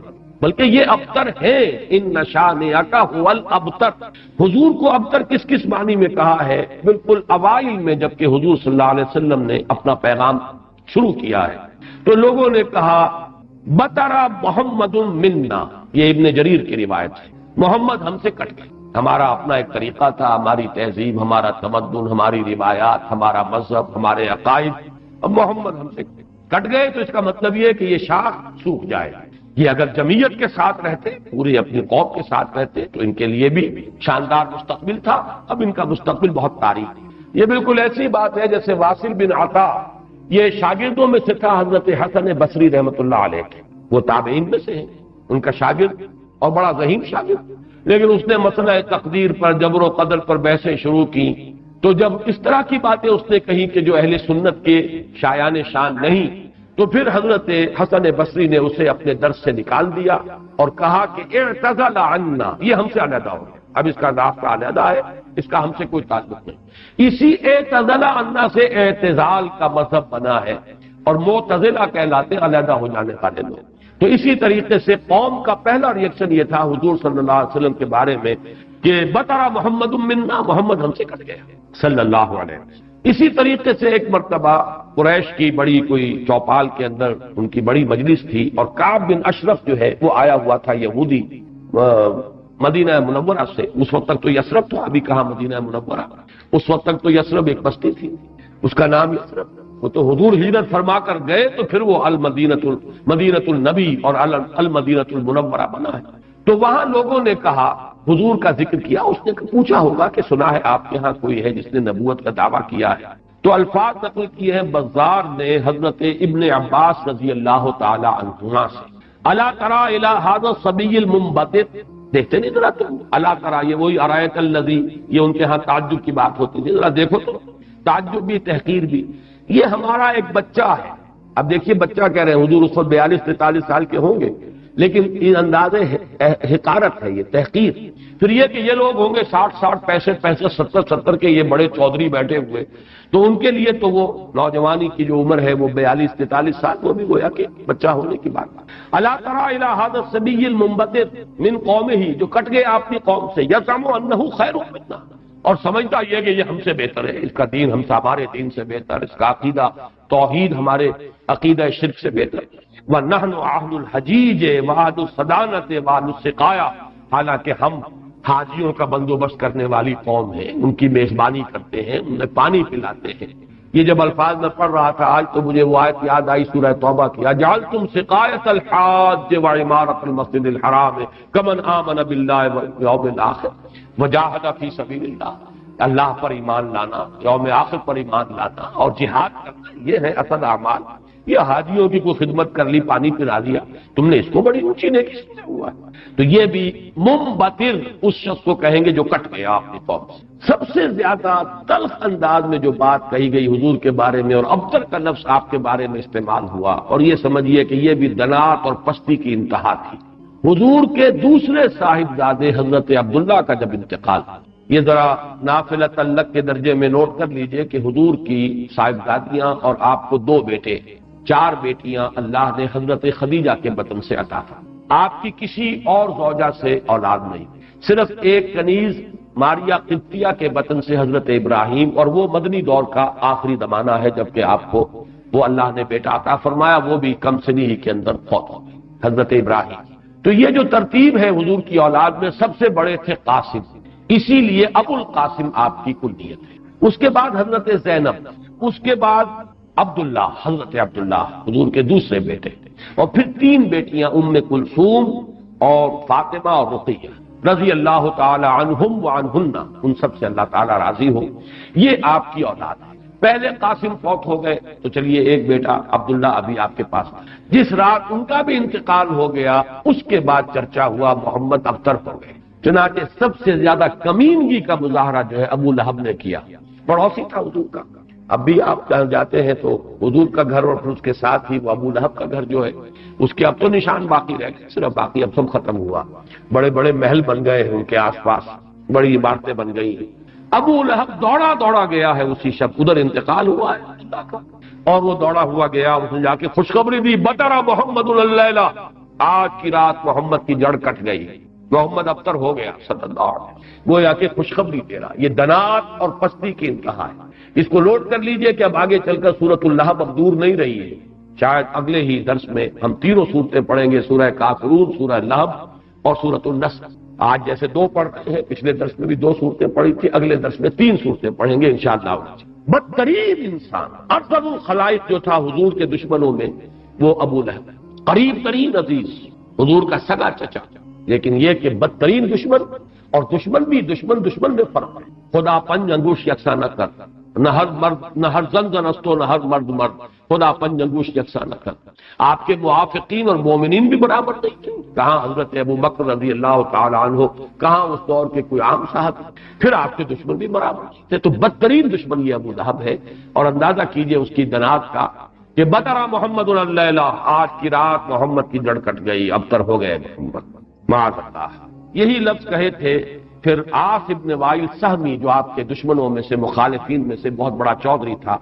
بلکہ یہ ابتر ہے، ان شانئک هو الابتر۔ حضور کو ابتر کس کس معنی میں کہا ہے؟ بالکل اوائل میں جبکہ حضور صلی اللہ علیہ وسلم نے اپنا پیغام شروع کیا ہے تو لوگوں نے کہا بطرا محمد منا، یہ ابن جریر کی روایت ہے، محمد ہم سے کٹ گئے، ہمارا اپنا ایک طریقہ تھا، ہماری تہذیب، ہمارا تمدن، ہماری روایات، ہمارا مذہب، ہمارے عقائد، اب محمد ہم سے کٹ گئے تو اس کا مطلب یہ ہے کہ یہ شاخ سوکھ جائے گا۔ یہ اگر جمعیت کے ساتھ رہتے، پوری اپنی قوم کے ساتھ رہتے تو ان کے لیے بھی شاندار مستقبل تھا، اب ان کا مستقبل بہت تاریک۔ یہ بالکل ایسی بات ہے جیسے واصل بن عطا، یہ شاگردوں میں سے تھا حضرت حسن بصری رحمۃ اللہ علیہ کے، وہ تابعین میں سے ہیں، ان کا شاگرد اور بڑا ذہین شاگرد، لیکن اس نے مسئلہ تقدیر پر، جبر و قدر پر بحثیں شروع کی، تو جب اس طرح کی باتیں اس نے کہی کہ جو اہل سنت کے شایان شان نہیں، تو پھر حضرت حسن بصری نے اسے اپنے درس سے نکال دیا اور کہا کہ اعتزل عنا، یہ ہم سے علیحدہ ہو گیا، اب اس کا راستہ علیحدہ ہے، اس کا ہم سے کوئی تعلق نہیں۔ اسی اعتزل عنا سے اعتزال کا مذہب بنا ہے، اور معتزلہ کہلاتے علیحدہ ہو جانے والے لوگ۔ تو اسی طریقے سے قوم کا پہلا ریئیکشن یہ تھا حضور صلی اللہ علیہ وسلم کے بارے میں کہ بطرا محمد منا، محمد ہم سے کٹ گیا صلی اللہ علیہ وسلم۔ اسی طریقے سے ایک مرتبہ قریش کی بڑی کوئی چوپال کے اندر ان کی بڑی مجلس تھی، اور کعب بن اشرف جو ہے وہ آیا ہوا تھا، یہودی، مدینہ منورہ سے، اس وقت تک تو یثرب تھا، ابھی کہاں مدینہ منورہ، اس وقت تک تو یثرب ایک بستی تھی، اس کا نام یثرب، وہ تو حضور ہجرت فرما کر گئے تو پھر وہ مدینۃ النبی اور المدینۃ المنورہ بنا ہے۔ تو وہاں لوگوں نے کہا، حضور کا ذکر کیا، اس نے پوچھا ہوگا کہ سنا ہے آپ کے ہاں کوئی ہے جس نے نبوت کا دعویٰ کیا ہے، تو الفاظ نقل کیے ہیں بزار نے حضرت ابن عباس رضی اللہ تعالی عنہما سے، الا تری الی ھذا الصبی المنبتط، دیکھتے نہیں ذرا تم، الا تری، یہ وہی ارایت الذی، یہ ان کے ہاں تعجب کی بات ہوتی تھی، ذرا دیکھو تو، تعجب بھی تحقیر بھی، یہ ہمارا ایک بچہ ہے۔ اب دیکھیے بچہ کہہ رہے ہیں، حضور اس وقت 42-43 سال کے ہوں گے، لیکن یہ انداز حقارت ہے، یہ تحقیر۔ پھر یہ کہ یہ لوگ ہوں گے 60 65 70 کے، یہ بڑے چودھری بیٹھے ہوئے، تو ان کے لیے تو وہ نوجوانی کی جو عمر ہے وہ 42-43 سال، وہ بھی گویا کہ بچہ ہونے کی بات۔ الا تری الی ھذا الصبی المنبتط من قومہ، جو کٹ گئے اپنی قوم سے، یزعم انہ خیر منا، اور سمجھتا یہ کہ یہ ہم سے بہتر ہے، اس کا دین ہم سے، ہمارے دین سے بہتر، اس کا عقیدہ توحید ہمارے عقیدہ شرک سے بہتر، وَنَحْنُ أَهْلُ الْحَجِيجِ وَأَهْلُ الصَّدَانَةِ وَأَهْلُ السِّقَايَةِ، حالانکہ ہم حاجیوں کا بندوبست کرنے والی قوم ہے، ان کی میزبانی کرتے ہیں، انہیں پانی پلاتے ہیں۔ یہ جب الفاظ میں پڑھ رہا تھا آج تو مجھے وہ آیت یاد آئی سورہ توبہ کی، اجعلتم سقایۃ الحاج وعمارۃ المسجد الحرام کمن آمن باللہ والیوم الآخر وجاہد فی سبیل اللہ، اللہ پر ایمان لانا، یوم آخر پر ایمان لانا اور جہاد کرنا، یہ ہے اصل اعمال۔ یہ حاجیوں کی کوئی خدمت کر لی، پانی پلا دیا، تم نے اس کو بڑی اونچی نیکی سے ہوا ہے۔ تو یہ بھی منبتر اس شخص کو کہیں گے جو کٹ گیا اپنی قوم سے۔ سب سے زیادہ تلخ انداز میں جو بات کہی گئی حضور کے بارے میں، اور ابتر کا لفظ آپ کے بارے میں استعمال ہوا، اور یہ سمجھیے کہ یہ بھی دنات اور پستی کی انتہا تھی۔ حضور کے دوسرے صاحبزادے حضرت عبداللہ کا جب انتقال، یہ ذرا نافلہ تعلق کے درجے میں نوٹ کر لیجئے کہ حضور کی صاحبزادیاں اور آپ کو 2 بیٹے، 4 بیٹیاں اللہ نے حضرت خدیجہ کے بطن سے عطا تھا، آپ کی کسی اور زوجہ سے اولاد نہیں، صرف ایک کنیز ماریا قبطیہ کے بطن سے حضرت ابراہیم، اور وہ مدنی دور کا آخری زمانہ ہے جبکہ آپ کو وہ اللہ نے بیٹا عطا فرمایا، وہ بھی کم سنی ہی کے اندر فوت ہو گئے حضرت ابراہیم۔ تو یہ جو ترتیب ہے حضور کی اولاد میں، سب سے بڑے تھے قاسم، اسی لیے ابو القاسم آپ کی کنیت ہے۔ اس کے بعد حضرت زینب، اس کے بعد عبداللہ، حضرت عبداللہ حضور کے دوسرے بیٹے، اور پھر 3 بیٹیاں ام کلثوم اور فاطمہ اور رقیہ رضی اللہ تعالی عنہم وعنہن، ان سب سے اللہ تعالی راضی ہو۔ یہ آپ کی اولاد ہے۔ پہلے قاسم فوت ہو گئے تو چلیے ایک بیٹا عبداللہ ابھی آپ کے پاس، جس رات ان کا بھی انتقال ہو گیا اس کے بعد چرچا ہوا محمد ابتر ہو گئے، چنانچہ سب سے زیادہ کمینگی کا مظاہرہ جو ہے ابو لہب نے کیا، پڑوسی تھا حضور کا۔ اب بھی آپ جہاں جاتے ہیں تو حضور کا گھر اور پھر اس کے ساتھ ہی وہ ابو لہب کا گھر جو ہے اس کے اب تو نشان باقی رہ گئے، صرف باقی اب سب ختم ہوا، بڑے بڑے محل بن گئے ہیں ان کے آس پاس، بڑی عمارتیں بن گئی ہیں۔ ابو لہب دوڑا دوڑا گیا ہے اسی شب، ادھر انتقال ہوا ہے اللہ کا، اور وہ دوڑا ہوا گیا، اس نے جا کے خوشخبری دی، بطر محمد اللیلہ، آج کی رات محمد کی جڑ کٹ گئی، محمد ابتر ہو گیا صلی اللہ علیہ وسلم۔ گویا کہ خوشخبری دے رہا، یہ دنات اور پستی کی انتہا ہے۔ اس کو نوٹ کر لیجئے کہ اب آگے چل کر سورۃ اللہب اب دور نہیں رہی ہے، شاید اگلے ہی درس میں ہم تینوں صورتیں پڑھیں گے، سورہ کافرون، سورہ لہب اور سورۃ النصر۔ آج جیسے دو پڑھ رہے ہیں، پچھلے درس میں بھی دو صورتیں پڑھی تھی، اگلے درس میں تین صورتیں پڑھیں گے انشاءاللہ۔ بدترین انسان، ارذل الخلائق جو تھا حضور کے دشمنوں میں، وہ ابو لہب، قریب ترین عزیز، حضور کا سگا چچا، لیکن یہ کہ بدترین دشمن، اور دشمن بھی دشمن میں فرق ہے۔ خدا پنج انگوش یکساں نہ کر، نہ ہر مرد نہ ہر زن زنستو نہ ہر مرد مرد، خدا پنج انگوش یکساں نہ کر۔ آپ کے موافقین اور مومنین بھی برابر نہیں تھے، کہاں حضرت ابو بکر رضی اللہ تعالی عنہ، کہاں اس دور کے کوئی عام صاحب، پھر آپ کے دشمن بھی برابر نہیں تھے۔ تو بدترین دشمن یہ ابو لہب ہے، اور اندازہ کیجئے اس کی دنات کا کہ بطر محمد اللیلہ، آج کی رات محمد کی جڑ کٹ گئی، ابتر ہو گئے محمد، معاذ اللہ۔ یہی لفظ کہے تھے پھر عاص ابن وائل سہمی، جو آپ کے دشمنوں میں سے، مخالفین میں سے بہت بڑا چودھری تھا،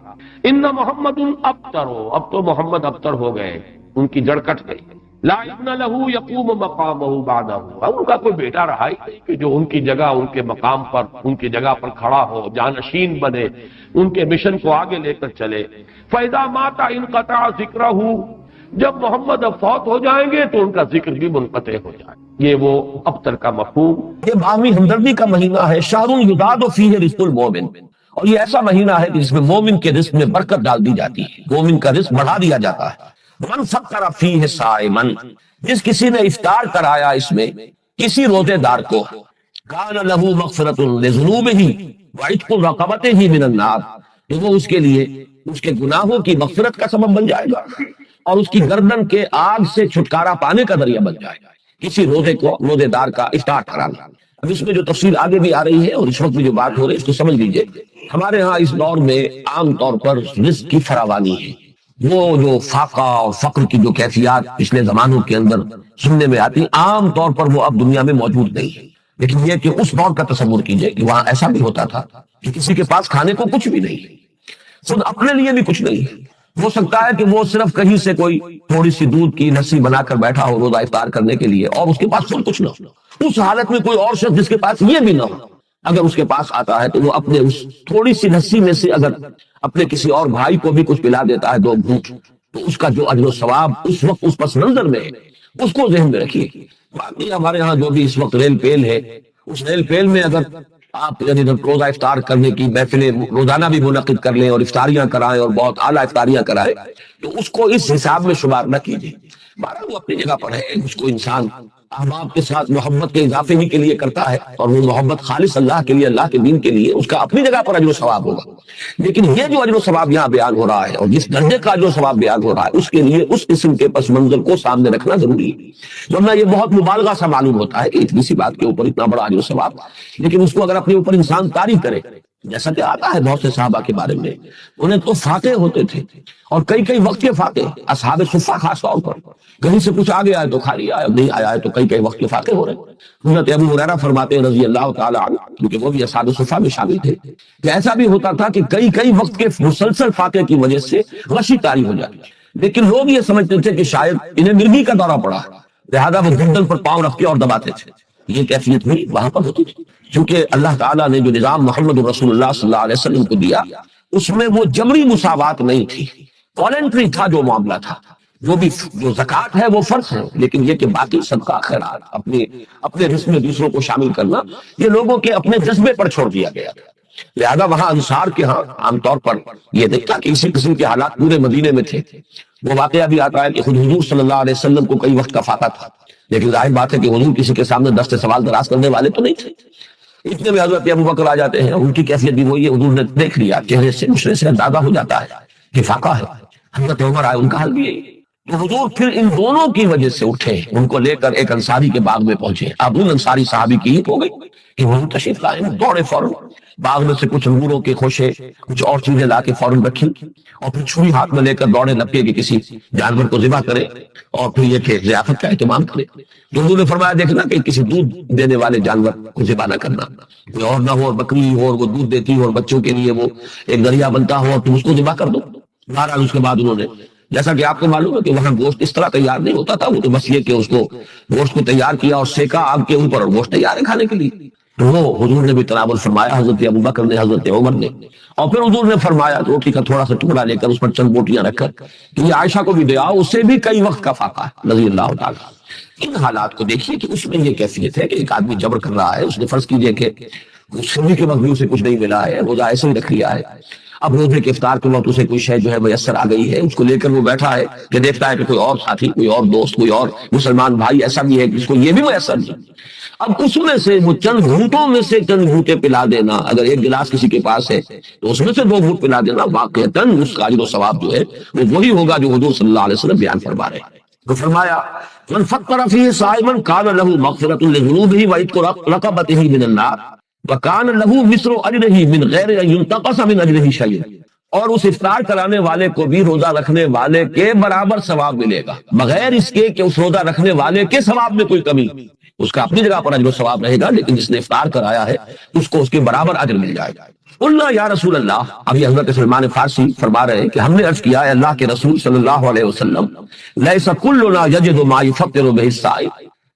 ان محمد ابتر، اب تو محمد ابتر ہو گئے، ان کی جڑ کٹ گئی، لا ابن لہ یقوم مقامہ بعدہ، ان کا کوئی بیٹا رہا ہی نہیں کہ جو ان کی جگہ، ان کے مقام پر، ان کی جگہ پر کھڑا ہو، جانشین بنے، ان کے مشن کو آگے لے کر چلے۔ فَإِذَا مَاتَ انقطع ذِكْرَهُ، جب محمد اب فوت ہو جائیں گے تو ان کا ذکر بھی منقطع ہو جائے۔ یہ وہ ابتر کا مفہوم، یہ باہمی ہمدردی کا مہینہ ہے، شہر یداد فیہ رزق المومن، اور یہ ایسا مہینہ ہے کہ جس میں مومن کے رزق میں برکت ڈال دی جاتی ہے، مومن کا رزق بڑھا دیا جاتا ہے۔ من فطر فیہ صائما، جس کسی نے افطار کرایا اس میں کسی روزے دار کو، کان لہ مغفرۃ لذنوبہ وعتق رقبتہ من النار، کہ وہ اس کے لیے اس کے گناہوں کی مغفرت کا سبب بن جائے گا اور اس کی گردن کے آگ سے چھٹکارا پانے کا ذریعہ بن جائے گا۔ کسی روزے کو، روزے دار کا افطار کرانا، اب اس میں جو تفصیل آگے بھی آ رہی ہے اور اس وقت میں جو بات ہو رہی ہے اس کو سمجھ لیجئے۔ ہمارے ہاں اس دور میں عام طور پر رزق کی فراوانی ہے، وہ جو فاقہ اور فقر کی جو کیفیات پچھلے زمانوں کے اندر سننے میں آتی، عام طور پر وہ اب دنیا میں موجود نہیں ہے، لیکن یہ کہ اس دور کا تصور کیجئے کہ وہاں ایسا بھی ہوتا تھا کہ کسی کے پاس کھانے کو کچھ بھی نہیں، خود اپنے لیے بھی کچھ نہیں، ہو سکتا ہے کہ وہ صرف کہیں سے کوئی تھوڑی سی دودھ کی لسی بنا کر بیٹھا ہو روزہ افطار کرنے کے لیے، اور اس کے پاس خود کچھ نہ ہو۔ اس حالت میں کوئی اور شخص جس کے پاس یہ بھی نہ ہو، اگر اس کے پاس آتا ہے تو وہ اپنے اس تھوڑی سی لسی میں سے اگر اپنے کسی اور بھائی کو بھی کچھ پلا دیتا ہے دو گھونٹ، تو اس کا جو اجر و ثواب اس وقت اس پس منظر میں ہے، اس کو ذہن میں رکھیے۔ باقی ہمارے ہاں جو بھی اس وقت ریل پیل ہے، اس ریل پیل میں اگر آپ یعنی روزہ افطار کرنے کی محفلیں روزانہ بھی منعقد کر لیں اور افطاریاں کرائیں اور بہت اعلیٰ افطاریاں کرائیں، تو اس کو اس حساب میں شمار نہ کیجیے۔ بہرحال وہ اپنی جگہ پر ہے، اس کو انسان احباب کے ساتھ محبت کے اضافے ہی کے لیے کرتا ہے، اور وہ محبت خالص اللہ کے لیے، اللہ کے دین کے لیے، اس کا اپنی جگہ پر اجر و ثواب ہوگا۔ لیکن یہ جو اجر و ثواب یہاں بیان ہو رہا ہے اور جس درجے کا اجر و ثواب بیان ہو رہا ہے، اس کے لیے اس قسم کے پس منظر کو سامنے رکھنا ضروری ہے، ورنہ یہ بہت مبالغہ سا معلوم ہوتا ہے کہ اتنی سی بات کے اوپر اتنا بڑا اجر و ثواب، لیکن اس کو اگر اپنے اوپر انسان طاری کرے، جیسا کہ آتا ہے بہت سے صحابہ کے بارے میں، انہیں تو فاتح ہوتے تھے اور کئی کئی وقت کے فاتح، اصحاب صفہ خاص طور پر، کہیں سے کچھ آگے آئے تو کھالی آئے، نہیں آیا ہے تو کئی کئی وقت کے فاتح ہو رہے ہیں۔ حضرت ابو ہریرہ فرماتے ہیں رضی اللہ تعالی عنہ، کیونکہ وہ بھی اصحاب صفہ میں شامل تھے، کہ ایسا بھی ہوتا تھا کہ کئی کئی وقت کے مسلسل فاتح کی وجہ سے غشی طاری ہو جاتی، لیکن لوگ یہ سمجھتے تھے کہ شاید انہیں مرگی کا دورہ پڑا، لہذا وہ گردن پر پاؤں رکھ کے اور دباتے تھے۔ یہ کیفیت بھی وہاں پر ہوتی تھی، چونکہ اللہ تعالیٰ نے جو نظام محمد رسول اللہ صلی اللہ علیہ وسلم کو دیا، اس میں وہ جبری مساوات نہیں تھی، والنٹری تھا جو معاملہ تھا۔ جو زکوٰۃ ہے وہ فرض ہے، لیکن یہ کہ باقی صدقہ خیرات اپنے رزق میں دوسروں کو شامل کرنا، یہ لوگوں کے اپنے جذبے پر چھوڑ دیا گیا تھا۔ لہذا وہاں انصار کے ہاں عام طور پر یہ نہیں تھا کہ اسی قسم کے حالات پورے مدینے میں تھے۔ وہ واقعہ بھی آتا ہے کہ خود حضور صلی اللہ علیہ وسلم کو کئی وقت کا فاقہ تھا، لیکن ظاہر بات ہے کہ حضور کسی کے سامنے دست سوال دراز کرنے والے تو نہیں تھے۔ اتنے میں حضرت ابو بکر آ جاتے ہیں، ان کی کیفیت بھی وہی ہے، حضور نے دیکھ لیا، چہرے سے مشرے سے اندازہ ہو جاتا ہے کہ فاقہ ہے۔ حضرت عمر آئے، ان کا حال بھی یہی، تو حضور پھر ان دونوں کی وجہ سے اٹھے، ان کو لے کر ایک انصاری کے باغ میں پہنچے. اب ان انصاری صحابی کی عید ہو گئی کہ وہ تشریف لائے، دوڑے فوراً باغ میں سے کچھ انگوروں کے خوشے کچھ اور چیزیں لا کے فوراً رکھی، اور پھر چھری ہاتھ میں لے کر دوڑے لپکے کہ کسی جانور کو ذبح کرے اور پھر یہ کہ ضیافت کا اہتمام کرے. تو حضور نے فرمایا دیکھنا کہ کسی دودھ دینے والے جانور کو ذبح نہ کرنا، کوئی اور نہ ہو اور بکری ہو اور وہ دودھ دیتی ہو اور بچوں کے لیے وہ ایک ذریعہ بنتا ہو اور تم اس کو ذبح کر دو. بہرحال اس کے بعد انہوں نے، جیسا کہ آپ کو معلوم ہے کہ وہاں گوشت اس طرح تیار نہیں ہوتا تھا، وہ تو بس یہ کہ اس کو گوشت کو تیار کیا اور سیکا آگ کے اوپر اور گوشت تیار ہے کھانے کے لیے. تو وہ حضور نے بھی تناول فرمایا، حضرت ابو بکر نے، حضرت عمر نے، اور پھر حضور نے فرمایا روٹی کا تھوڑا سا ٹکڑا لے کر اس پر چند بوٹیاں رکھ کر کہ یہ عائشہ کو بھی دے آؤ، اسے بھی کئی وقت کا فاقہ ہے رضی اللہ تعالیٰ. ان حالات کو دیکھیے کہ اس میں یہ کیفیت ہے کہ ایک آدمی جبر کر رہا ہے، اس نے فرض کیجئے کہ سبھی کے وقت بھی اسے کچھ نہیں ملا ہے، روزہ ایسے ہی رکھ لیا ہے، اب روزے کے افطار کے وقت اسے کوئی شے جو ہے میسر آ گئی ہے، اس کو لے کر وہ بیٹھا ہے کہ دیکھتا ہے کہ کوئی اور ساتھی، کوئی اور دوست، کوئی اور مسلمان بھائی ایسا بھی ہے جس کو یہ بھی میسر نہیں. اب اس میں سے وہ چند گھونٹوں میں سے چند گھونٹے پلا دینا، اگر ایک گلاس کسی کے پاس ہے تو اس میں سے 2 گھونٹ پلا دینا، واقعتاً اس کا اجر و ثواب جو ہے وہ وہی ہوگا جو حضور صلی اللہ علیہ وسلم بیان فرما رہے ہیں. تو فرمایا من فطر فیہ صائما کان لہ مغفرۃ لذنوبہ وعتق رقبتہ من النار وکان لہ مثل اجرہ من غیر ان ینتقص من اجرہ شیء. اور اس افطار کرانے والے کو بھی روزہ رکھنے والے کے برابر ثواب ملے گا، بغیر اس کے کہ اس روزہ رکھنے والے کے ثواب میں کوئی کمی. اس کا اپنی جگہ پر اجر و ثواب رہے گا، لیکن جس نے افطار کرایا ہے اس کو اس کے برابر اجر مل جائے گا. قلنا یا رسول اللہ، ابھی حضرت سلمان فارسی فرما رہے ہیں کہ ہم نے عرض کیا ہے اللہ کے رسول صلی اللہ علیہ وسلم، لیس کلنا یجد ما یفطر بہ الصائم.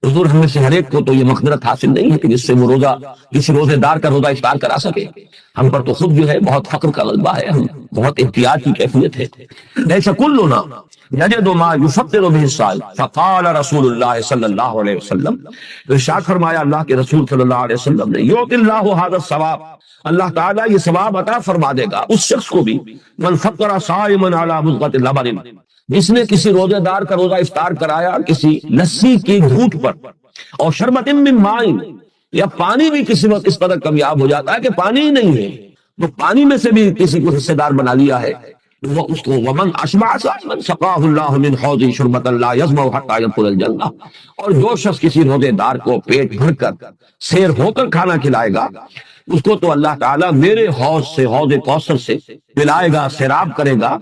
حضور ہم میں سے ہر ایک کو تو یہ مقدرت حاصل نہیں ہے کہ جس سے وہ روزہ کسی روزے دار کا روزہ افطار کرا سکے. ہم پر تو خود جو ہے بہت فقر کا غلبہ ہے، ہم بہت احتیاط کی کیفیت ہے. لیس کلنا یجد ما یفطر بہ الصائم. فقال رسول اللہ صلی اللہ علیہ وسلم، ارشاد فرمایا اللہ کے رسول صلی اللہ علیہ وسلم نے، یؤتی اللہ ھذا الثواب، اللہ تعالیٰ یہ ثواب عطا فرما دے گا اس شخص کو بھی، من فطر صائما علی مضغۃ لبن، جس نے کسی روزے دار کا روزہ افطار کرایا کسی لسی کی گھونٹ پر، اور شربت من ماء، یا پانی بھی کسی وقت اس قدر کمیاب ہو جاتا ہے کہ پانی ہی نہیں ہے تو پانی میں سے بھی کسی کو حصے دار بنا لیا ہے، وہ اس کو ومن اشبع صائما سقاہ اللہ من حوض شربۃ لا یظمأ حتی يدخل الجنہ. اور جو شخص کسی روزے دار کو پیٹ بھر کر سیر ہو کر کھانا کھلائے گا اس کو تو اللہ تعالیٰ میرے حوض سے، حوض کوثر سے پلائے گا، سیراب کرے گا،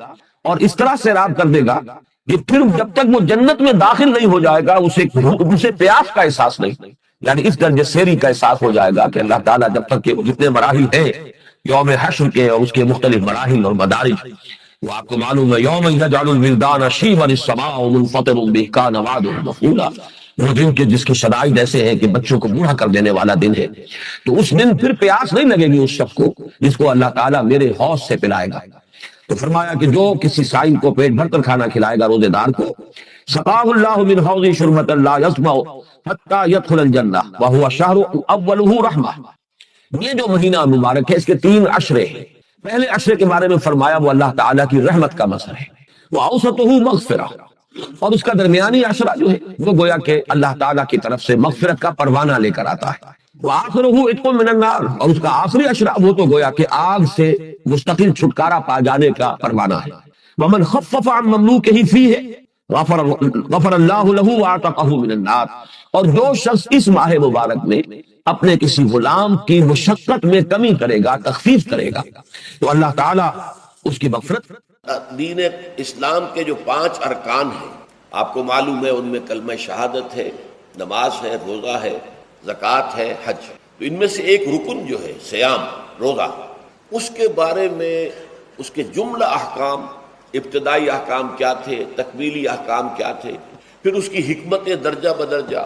اور اس طرح سیراب کر دے گا کہ پھر جب تک وہ جنت میں داخل نہیں ہو جائے گا اسے پیاس کا احساس نہیں، یعنی اس درجے سیری کا احساس ہو جائے گا کہ اللہ تعالیٰ جب تک کہ جتنے مراحل ہیں یوم حشر کے اور اس کے مختلف مراحل اور مدارج، وہ آپ کو معلوم ہے یوم یجعل الولدان شیبا السماء منفطر به کان وعده مفعولا، وہ دن کے جس کے شدائد ایسے ہیں کہ بچوں کو بوڑھا کر دینے والا دن ہے. تو اس دن پھر پیاس نہیں لگے گی اس شخص کو جس کو اللہ تعالیٰ میرے حوض سے پلائے گا. تو فرمایا کہ جو کسی سائل کو پیٹ بھر کر کھانا کھلائے گا روزے دار کو، سقاہ اللہ من حوض شربۃ لا یظمأ حتی يدخل الجنہ وهو شہر اولہ رحمہ. یہ جو مہینہ مبارک ہے اس کے 3 عشرے ہیں. پہلے عشرے کے بارے میں فرمایا وہ اللہ تعالیٰ کی رحمت کا مظہر ہے، وہ اوسطہ مغفرہ، اور اس کا درمیانی عشرہ جو ہے وہ گویا کہ اللہ تعالیٰ کی طرف سے مغفرت کا پروانہ لے کر آتا ہے. وآخرہ عتق من النار، اور اس کا آخری عشرہ وہ تو گویا کہ آگ سے مستقل چھٹکارا پا جانے کا پروانہ ہے. ومن خفف عن مملوکہ فیہ غفر اللہ لہ وعتقہ من النار، اور جو شخص اس ماہ مبارک میں اپنے کسی غلام کی مشقت میں کمی کرے گا، تخفیف کرے گا، تو اللہ تعالیٰ اس کی مغفرت. دین اسلام کے جو 5 ارکان ہیں آپ کو معلوم ہے، ان میں کلمہ شہادت ہے، نماز ہے، روزہ ہے، زکوٰۃ ہے، حج. تو ان میں سے ایک رکن جو ہے صیام، روزہ، اس کے بارے میں اس کے جملہ احکام، ابتدائی احکام کیا تھے، تکمیلی احکام کیا تھے، پھر اس کی حکمت درجہ بدرجہ.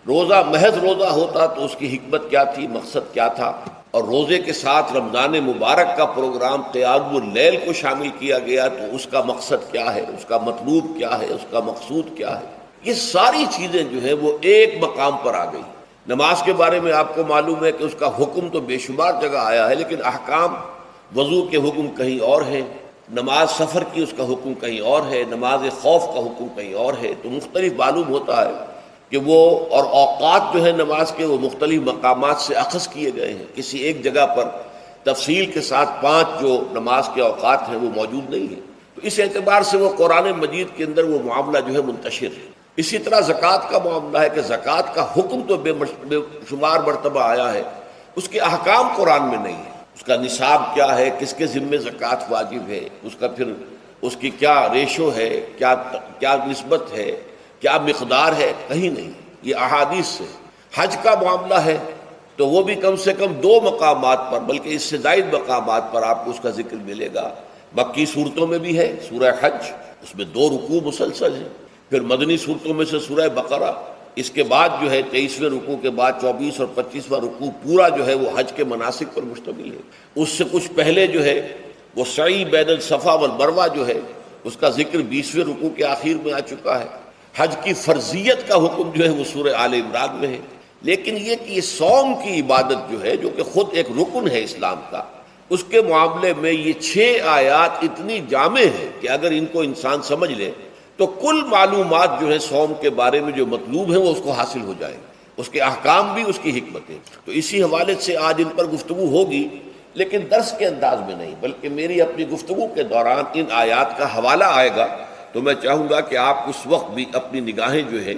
روزہ محض روزہ ہوتا تو اس کی حکمت کیا تھی، مقصد کیا تھا، اور روزے کے ساتھ رمضان مبارک کا پروگرام قیام اللیل کو شامل کیا گیا تو اس کا مقصد کیا ہے، اس کا مطلوب کیا ہے، اس کا مقصود کیا ہے. یہ ساری چیزیں جو ہیں وہ ایک مقام پر آ گئی. نماز کے بارے میں آپ کو معلوم ہے کہ اس کا حکم تو بے شمار جگہ آیا ہے، لیکن احکام، وضو کے حکم کہیں اور ہیں، نماز سفر کی اس کا حکم کہیں اور ہے، نماز خوف کا حکم کہیں اور ہے. تو مختلف معلوم ہوتا ہے کہ وہ اور اوقات جو ہے نماز کے وہ مختلف مقامات سے اخذ کیے گئے ہیں. کسی ایک جگہ پر تفصیل کے ساتھ 5 جو نماز کے اوقات ہیں وہ موجود نہیں ہیں. تو اس اعتبار سے وہ قرآن مجید کے اندر وہ معاملہ جو ہے منتشر ہے۔ اسی طرح زکوٰۃ کا معاملہ ہے کہ زکوٰۃ کا حکم تو بے شمار مرتبہ آیا ہے، اس کے احکام قرآن میں نہیں ہے۔ اس کا نصاب کیا ہے، کس کے ذمے زکوٰۃ واجب ہے، اس کا پھر اس کی کیا ریشو ہے، کیا نسبت ہے، کیا مقدار ہے، کہیں نہیں۔ یہ احادیث سے۔ حج کا معاملہ ہے تو وہ بھی کم سے کم 2 مقامات پر، بلکہ اس سے زائد مقامات پر آپ کو اس کا ذکر ملے گا۔ مکی صورتوں میں بھی ہے سورہ حج، اس میں 2 رکوع مسلسل ہیں۔ پھر مدنی صورتوں میں سے سورہ بقرہ، اس کے بعد جو ہے 23ویں رکوع کے بعد 24 اور 25واں رکوع پورا جو ہے وہ حج کے مناسک پر مشتمل ہے۔ اس سے کچھ پہلے جو ہے وہ سعی بین الصفا والمروہ جو ہے اس کا ذکر 20ویں رکوع کے آخر میں آ چکا ہے۔ حج کی فرضیت کا حکم جو ہے وہ سورہ آل عمران میں ہے۔ لیکن یہ کہ یہ صوم کی عبادت جو ہے، جو کہ خود ایک رکن ہے اسلام کا، اس کے معاملے میں یہ 6 آیات اتنی جامع ہیں کہ اگر ان کو انسان سمجھ لے تو کل معلومات جو ہے صوم کے بارے میں جو مطلوب ہیں وہ اس کو حاصل ہو جائیں گے، اس کے احکام بھی، اس کی حکمتیں۔ تو اسی حوالے سے آج ان پر گفتگو ہوگی، لیکن درس کے انداز میں نہیں، بلکہ میری اپنی گفتگو کے دوران ان آیات کا حوالہ آئے گا تو میں چاہوں گا کہ آپ اس وقت بھی اپنی نگاہیں جو ہے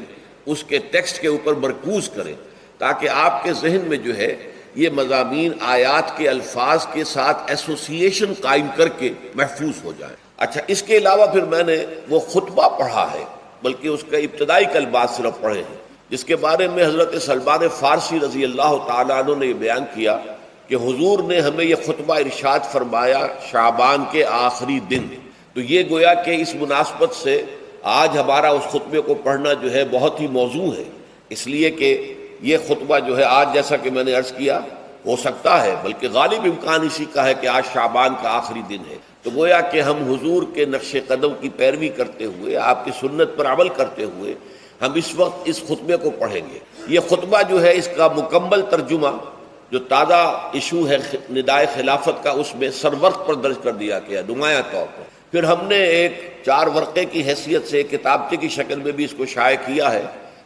اس کے ٹیکسٹ کے اوپر مرکوز کریں، تاکہ آپ کے ذہن میں جو ہے یہ مضامین آیات کے الفاظ کے ساتھ ایسوسیشن قائم کر کے محفوظ ہو جائیں۔ اچھا، اس کے علاوہ پھر میں نے وہ خطبہ پڑھا ہے، بلکہ اس کا ابتدائی کلمات صرف پڑھے ہیں، جس کے بارے میں حضرت سلمان فارسی رضی اللہ تعالیٰ عنہ نے یہ بیان کیا کہ حضور نے ہمیں یہ خطبہ ارشاد فرمایا شعبان کے آخری دن۔ تو یہ گویا کہ اس مناسبت سے آج ہمارا اس خطبے کو پڑھنا جو ہے بہت ہی موزوں ہے، اس لیے کہ یہ خطبہ جو ہے آج، جیسا کہ میں نے عرض کیا، ہو سکتا ہے بلکہ غالب امکان اسی کا ہے کہ آج شعبان کا آخری دن ہے، تو گویا کہ ہم حضور کے نقش قدم کی پیروی کرتے ہوئے، آپ کی سنت پر عمل کرتے ہوئے ہم اس وقت اس خطبے کو پڑھیں گے۔ یہ خطبہ جو ہے اس کا مکمل ترجمہ جو تازہ ایشو ہے ندائے خلافت کا، اس میں سرورق پر درج کر دیا گیا نمایاں طور پر۔ پھر ہم نے ایک 4 ورقے کی حیثیت سے کتابچے کی شکل میں بھی اس کو شائع کیا ہے،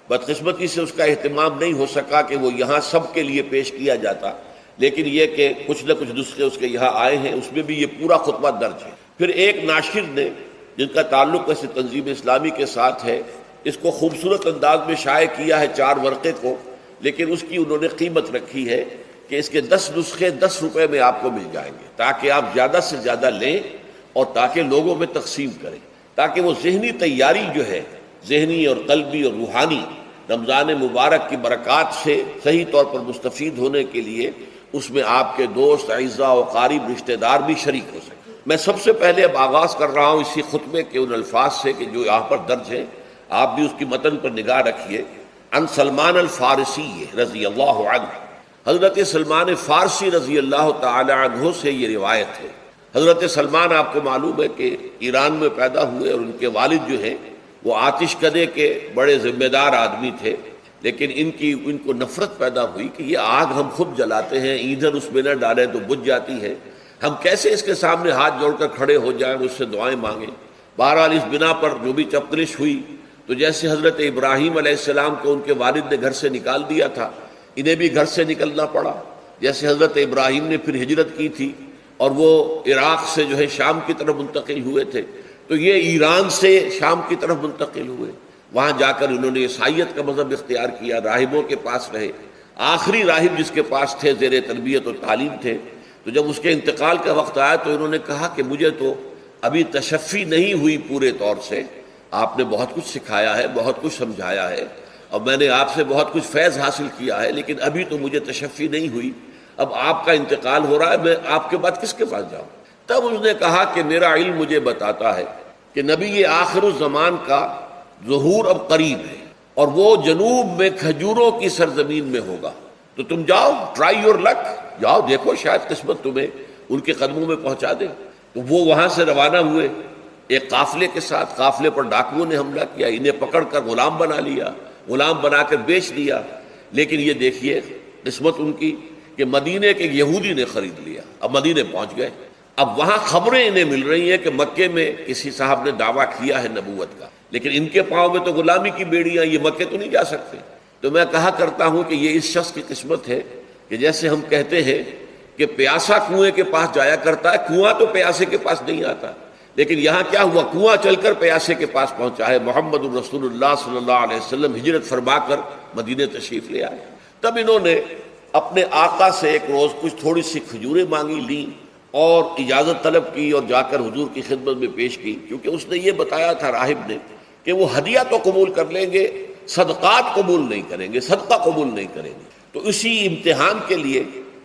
بدقسمتی سے اس کا اہتمام نہیں ہو سکا کہ وہ یہاں سب کے لیے پیش کیا جاتا، لیکن یہ کہ کچھ نہ کچھ نسخے اس کے یہاں آئے ہیں، اس میں بھی یہ پورا خطبہ درج ہے۔ پھر ایک ناشر نے، جن کا تعلق ایسے تنظیم اسلامی کے ساتھ ہے، اس کو خوبصورت انداز میں شائع کیا ہے 4 ورقے کو، لیکن اس کی انہوں نے قیمت رکھی ہے کہ اس کے 10 نسخے 10 روپے میں آپ کو مل جائیں گے، تاکہ آپ زیادہ سے زیادہ لیں اور تاکہ لوگوں میں تقسیم کریں، تاکہ وہ ذہنی تیاری جو ہے، ذہنی اور قلبی اور روحانی، رمضان مبارک کی برکات سے صحیح طور پر مستفید ہونے کے لیے اس میں آپ کے دوست، اعزاء و قریب رشتہ دار بھی شریک ہو سکیں۔ میں سب سے پہلے اب آغاز کر رہا ہوں اسی خطبے کے ان الفاظ سے کہ جو یہاں پر درج ہیں، آپ بھی اس کی متن پر نگاہ رکھیے۔ ان سلمان الفارسی رضی اللہ عنہ، حضرت سلمان فارسی رضی اللہ تعالی عنہ سے یہ روایت ہے۔ حضرت سلمان آپ کو معلوم ہے کہ ایران میں پیدا ہوئے اور ان کے والد جو ہیں وہ آتش کدے کے بڑے ذمہ دار آدمی تھے، لیکن ان کو نفرت پیدا ہوئی کہ یہ آگ ہم خود جلاتے ہیں، ایندھن اس میں نہ ڈالیں تو بجھ جاتی ہے، ہم کیسے اس کے سامنے ہاتھ جوڑ کر کھڑے ہو جائیں اور اس سے دعائیں مانگیں۔ بہرحال اس بنا پر جو بھی چپقلش ہوئی تو جیسے حضرت ابراہیم علیہ السلام کو ان کے والد نے گھر سے نکال دیا تھا، انہیں بھی گھر سے نکلنا پڑا۔ جیسے حضرت ابراہیم نے پھر ہجرت کی تھی اور وہ عراق سے جو ہے شام کی طرف منتقل ہوئے تھے، تو یہ ایران سے شام کی طرف منتقل ہوئے، وہاں جا کر انہوں نے عیسائیت کا مذہب اختیار کیا، راہبوں کے پاس رہے۔ آخری راہب جس کے پاس تھے زیر تربیت اور تعلیم تھے، تو جب اس کے انتقال کا وقت آیا تو انہوں نے کہا کہ مجھے تو ابھی تشفی نہیں ہوئی پورے طور سے، آپ نے بہت کچھ سکھایا ہے، بہت کچھ سمجھایا ہے اور میں نے آپ سے بہت کچھ فیض حاصل کیا ہے، لیکن ابھی تو مجھے تشفی نہیں ہوئی، اب آپ کا انتقال ہو رہا ہے، میں آپ کے بعد کس کے پاس جاؤں؟ تب اس نے کہا کہ میرا علم مجھے بتاتا ہے کہ نبی آخر الزمان کا ظہور اب قریب ہے اور وہ جنوب میں کھجوروں کی سرزمین میں ہوگا، تو تم جاؤ، ٹرائی یور لک، جاؤ دیکھو شاید قسمت تمہیں ان کے قدموں میں پہنچا دے۔ تو وہ وہاں سے روانہ ہوئے ایک قافلے کے ساتھ، قافلے پر ڈاکوؤں نے حملہ کیا، انہیں پکڑ کر غلام بنا لیا، غلام بنا کر بیچ دیا، لیکن یہ دیکھیے قسمت ان کی کہ مدینے کے یہودی نے خرید لیا، اب مدینے پہنچ گئے۔ اب وہاں خبریں انہیں مل رہی ہیں کہ مکے میں کسی صاحب نے دعویٰ کیا ہے نبوت کا، لیکن ان کے پاؤں میں تو غلامی کی بیڑیاں، یہ مکے تو نہیں جا سکتے۔ تو میں کہا کرتا ہوں کہ یہ اس شخص کی قسمت ہے کہ جیسے ہم کہتے ہیں کہ پیاسا کنویں کے پاس جایا کرتا ہے، کنواں تو پیاسے کے پاس نہیں آتا، لیکن یہاں کیا ہوا، کنواں چل کر پیاسے کے پاس پہنچا ہے، محمد الرسول اللہ صلی اللہ علیہ وسلم ہجرت فرما کر مدینے تشریف لے آئے۔ تب انہوں نے اپنے آقا سے ایک روز کچھ تھوڑی سی کھجوریں مانگی، لیں اور اجازت طلب کی اور جا کر حضور کی خدمت میں پیش کی، کیونکہ اس نے یہ بتایا تھا راہب نے کہ وہ ہدیہ تو قبول کر لیں گے، صدقات قبول نہیں کریں گے، صدقہ قبول نہیں کریں گے۔ تو اسی امتحان کے لیے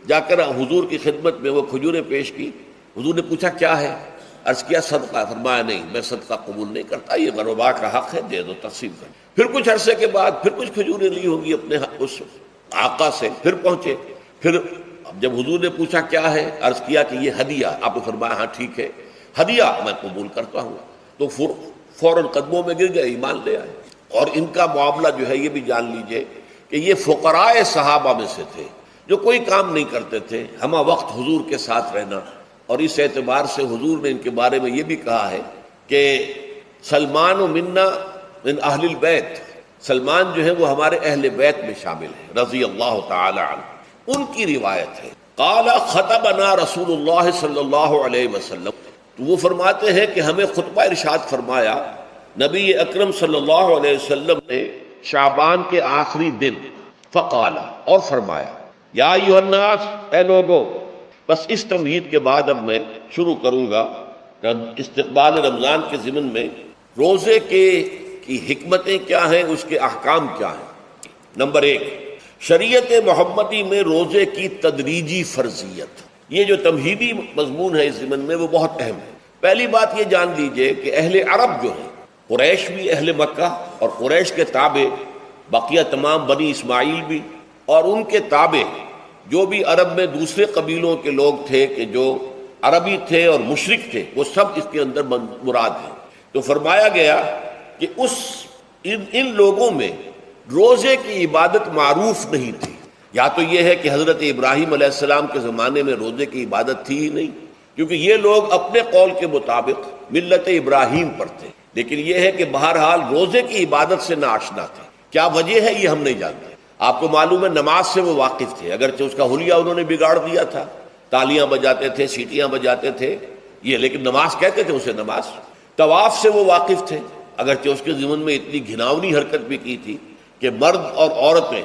جا کر حضور کی خدمت میں وہ کھجوریں پیش کی۔ حضور نے پوچھا کیا ہے؟ عرض کیا صدقہ، فرمایا نہیں میں صدقہ قبول نہیں کرتا، یہ غربا کا حق ہے، دے دو، تقسیم کر۔ پھر کچھ عرصے کے بعد پھر کچھ کھجوریں لی ہوں گی اپنے اس آقا سے، پھر پہنچے، پھر جب حضور نے پوچھا کیا ہے، عرض کیا کہ یہ ہدیہ۔ آپ نے فرمایا ہاں ٹھیک ہے، ہدیہ میں قبول کرتا ہوں۔ تو فوراً قدموں میں گر گئے، ایمان لے آئے۔ اور ان کا معاملہ جو ہے یہ بھی جان لیجئے کہ یہ فقراء صحابہ میں سے تھے جو کوئی کام نہیں کرتے تھے، ہمہ وقت حضور کے ساتھ رہنا۔ اور اس اعتبار سے حضور نے ان کے بارے میں یہ بھی کہا ہے کہ سلمان و منا من اہل البیت، سلمان جو ہے وہ ہمارے اہل بیت میں شامل ہے رضی اللہ تعالی عنہ۔ ان کی روایت ہے قال خطبنا رسول اللہ صلی اللہ علیہ وسلم، تو وہ فرماتے ہیں کہ ہمیں خطبہ ارشاد فرمایا نبی اکرم صلی اللہ علیہ وسلم نے شعبان کے آخری دن، فقال، اور فرمایا یا ایھا الناس، اے لوگو۔ بس اس تمہید کے بعد اب میں شروع کروں گا استقبال رمضان کے ضمن میں روزے کی حکمتیں کیا ہیں، اس کے احکام کیا ہیں۔ نمبر 1، شریعت محمدی میں روزے کی تدریجی فرضیت۔ یہ جو تمہیدی مضمون ہے اس ضمن میں وہ بہت اہم ہے۔ پہلی بات یہ جان لیجئے کہ اہل عرب جو ہیں، قریش بھی اہل مکہ اور قریش کے تابع بقیہ تمام بنی اسماعیل بھی، اور ان کے تابع جو بھی عرب میں دوسرے قبیلوں کے لوگ تھے کہ جو عربی تھے اور مشرک تھے، وہ سب اس کے اندر مراد ہیں۔ تو فرمایا گیا کہ ان لوگوں میں روزے کی عبادت معروف نہیں تھی۔ یا تو یہ ہے کہ حضرت ابراہیم علیہ السلام کے زمانے میں روزے کی عبادت تھی ہی نہیں، کیونکہ یہ لوگ اپنے قول کے مطابق ملت ابراہیم پر تھے، لیکن یہ ہے کہ بہرحال روزے کی عبادت سے ناآشنا تھے۔ کیا وجہ ہے یہ ہم نہیں جانتے۔ آپ کو معلوم ہے نماز سے وہ واقف تھے، اگرچہ اس کا حلیہ انہوں نے بگاڑ دیا تھا، تالیاں بجاتے تھے، سیٹیاں بجاتے تھے یہ، لیکن نماز کہتے تھے اسے نماز۔ طواف سے وہ واقف تھے، اگرچہ اس کے ضمن میں اتنی گھناؤنی حرکت بھی کی تھی کہ مرد اور عورتیں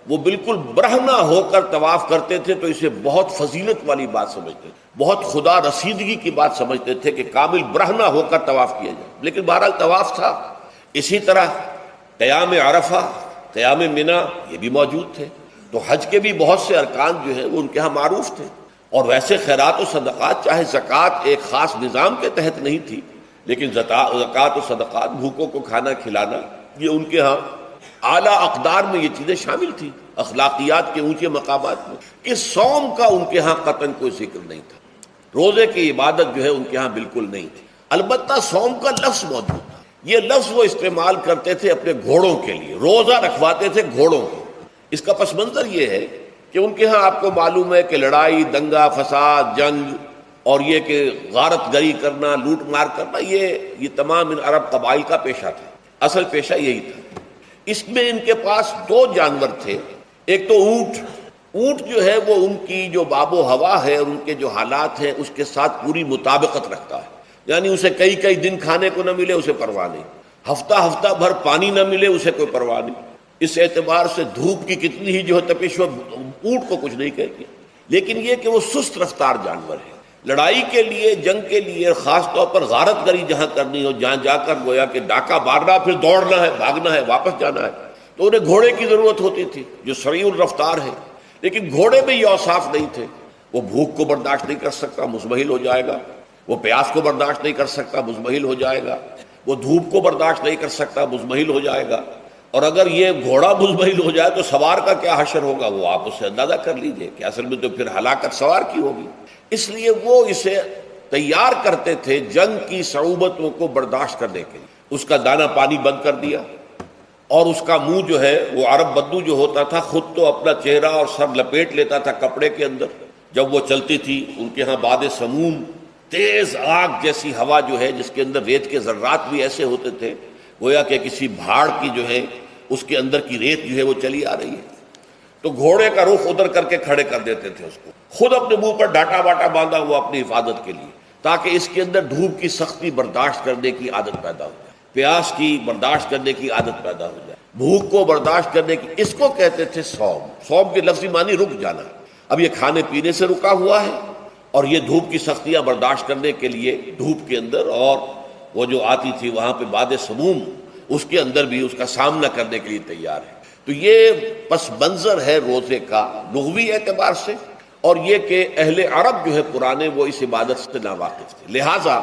وہ بالکل برہنہ ہو کر طواف کرتے تھے، تو اسے بہت فضیلت والی بات سمجھتے تھے، بہت خدا رسیدگی کی بات سمجھتے تھے کہ کامل برہنہ ہو کر طواف کیا جائے، لیکن بہرحال طواف تھا۔ اسی طرح قیام عرفہ، قیام منا یہ بھی موجود تھے۔ تو حج کے بھی بہت سے ارکان جو ہیں وہ ان کے ہاں معروف تھے۔ اور ویسے خیرات و صدقات، چاہے زکوٰۃ ایک خاص نظام کے تحت نہیں تھی، لیکن زکوٰۃ و صدقات، بھوکوں کو کھانا کھلانا، یہ ان کے ہاں اعلیٰ اقدار میں یہ چیزیں شامل تھیں، اخلاقیات کے اونچے مقامات میں۔ کہ صوم کا ان کے ہاں قطعاً کوئی ذکر نہیں تھا، روزے کی عبادت جو ہے ان کے ہاں بالکل نہیں تھی۔ البتہ صوم کا لفظ موجود تھا، یہ لفظ وہ استعمال کرتے تھے اپنے گھوڑوں کے لیے، روزہ رکھواتے تھے گھوڑوں کو۔ اس کا پس منظر یہ ہے کہ ان کے ہاں آپ کو معلوم ہے کہ لڑائی، دنگا فساد، جنگ اور یہ کہ غارت گری کرنا، لوٹ مار کرنا، یہ تمام ان عرب قبائل کا پیشہ تھا، اصل پیشہ یہی تھا۔ اس میں ان کے پاس دو جانور تھے، ایک تو اونٹ۔ اونٹ جو ہے وہ ان کی جو آب و ہوا ہے اور ان کے جو حالات ہیں اس کے ساتھ پوری مطابقت رکھتا ہے، یعنی اسے کئی دن کھانے کو نہ ملے اسے پرواہ نہیں، ہفتہ بھر پانی نہ ملے اسے کوئی پرواہ نہیں۔ اس اعتبار سے دھوپ کی کتنی ہی جو ہے تپش ہو، اونٹ کو کچھ نہیں کہتی۔ لیکن یہ کہ وہ سست رفتار جانور ہے، لڑائی کے لیے، جنگ کے لیے، خاص طور پر غارت گری جہاں کرنی ہو، جہاں جا کر گویا کہ ڈاکہ مارنا، پھر دوڑنا ہے، بھاگنا ہے، واپس جانا ہے، تو انہیں گھوڑے کی ضرورت ہوتی تھی جو سریع الرفتار ہے۔ لیکن گھوڑے میں یہ اوصاف نہیں تھے، وہ بھوک کو برداشت نہیں کر سکتا، مزمحل ہو جائے گا، وہ پیاس کو برداشت نہیں کر سکتا، مزمحل ہو جائے گا، وہ دھوپ کو برداشت نہیں کر سکتا، مزمحل ہو جائے گا۔ اور اگر یہ گھوڑا مزمحل ہو جائے تو سوار کا کیا حشر ہوگا، وہ آپ اس سے اندازہ کر لیجئے کہ اصل میں تو پھر ہلاکت سوار کی ہوگی۔ اس لیے وہ اسے تیار کرتے تھے جنگ کی صعوبتوں کو برداشت کرنے کے لیے۔ اس کا دانہ پانی بند کر دیا، اور اس کا منہ جو ہے وہ عرب بدو جو ہوتا تھا خود تو اپنا چہرہ اور سر لپیٹ لیتا تھا کپڑے کے اندر جب وہ چلتی تھی۔ ان کے ہاں باد سموم، تیز آگ جیسی ہوا جو ہے جس کے اندر ریت کے ذرات بھی ایسے ہوتے تھے گویا کہ کسی بھاڑ کی جو ہے اس کے اندر کی ریت جو ہے وہ چلی آ رہی ہے، تو گھوڑے کا رخ ادھر کر کے کھڑے کر دیتے تھے اس کو، خود اپنے منہ پر ڈاٹا واٹا باندھا ہوا اپنی حفاظت کے لیے، تاکہ اس کے اندر دھوپ کی سختی برداشت کرنے کی عادت پیدا ہو جائے، پیاس کی برداشت کرنے کی عادت پیدا ہو جائے، بھوک کو برداشت کرنے کی. اس کو کہتے تھے صوم. صوم کے لفظی معنی رک جانا. اب یہ کھانے پینے سے رکا ہوا ہے اور یہ دھوپ کی سختیاں برداشت کرنے کے لیے دھوپ کے اندر اور وہ جو آتی تھی وہاں پہ باد سموم، اس کے اندر بھی اس کا سامنا کرنے کے لیے تیار ہے. تو یہ پس منظر ہے روزے کا لغوی اعتبار سے، اور یہ کہ اہل عرب جو ہے پرانے وہ اس عبادت سے ناواقف تھے، لہٰذا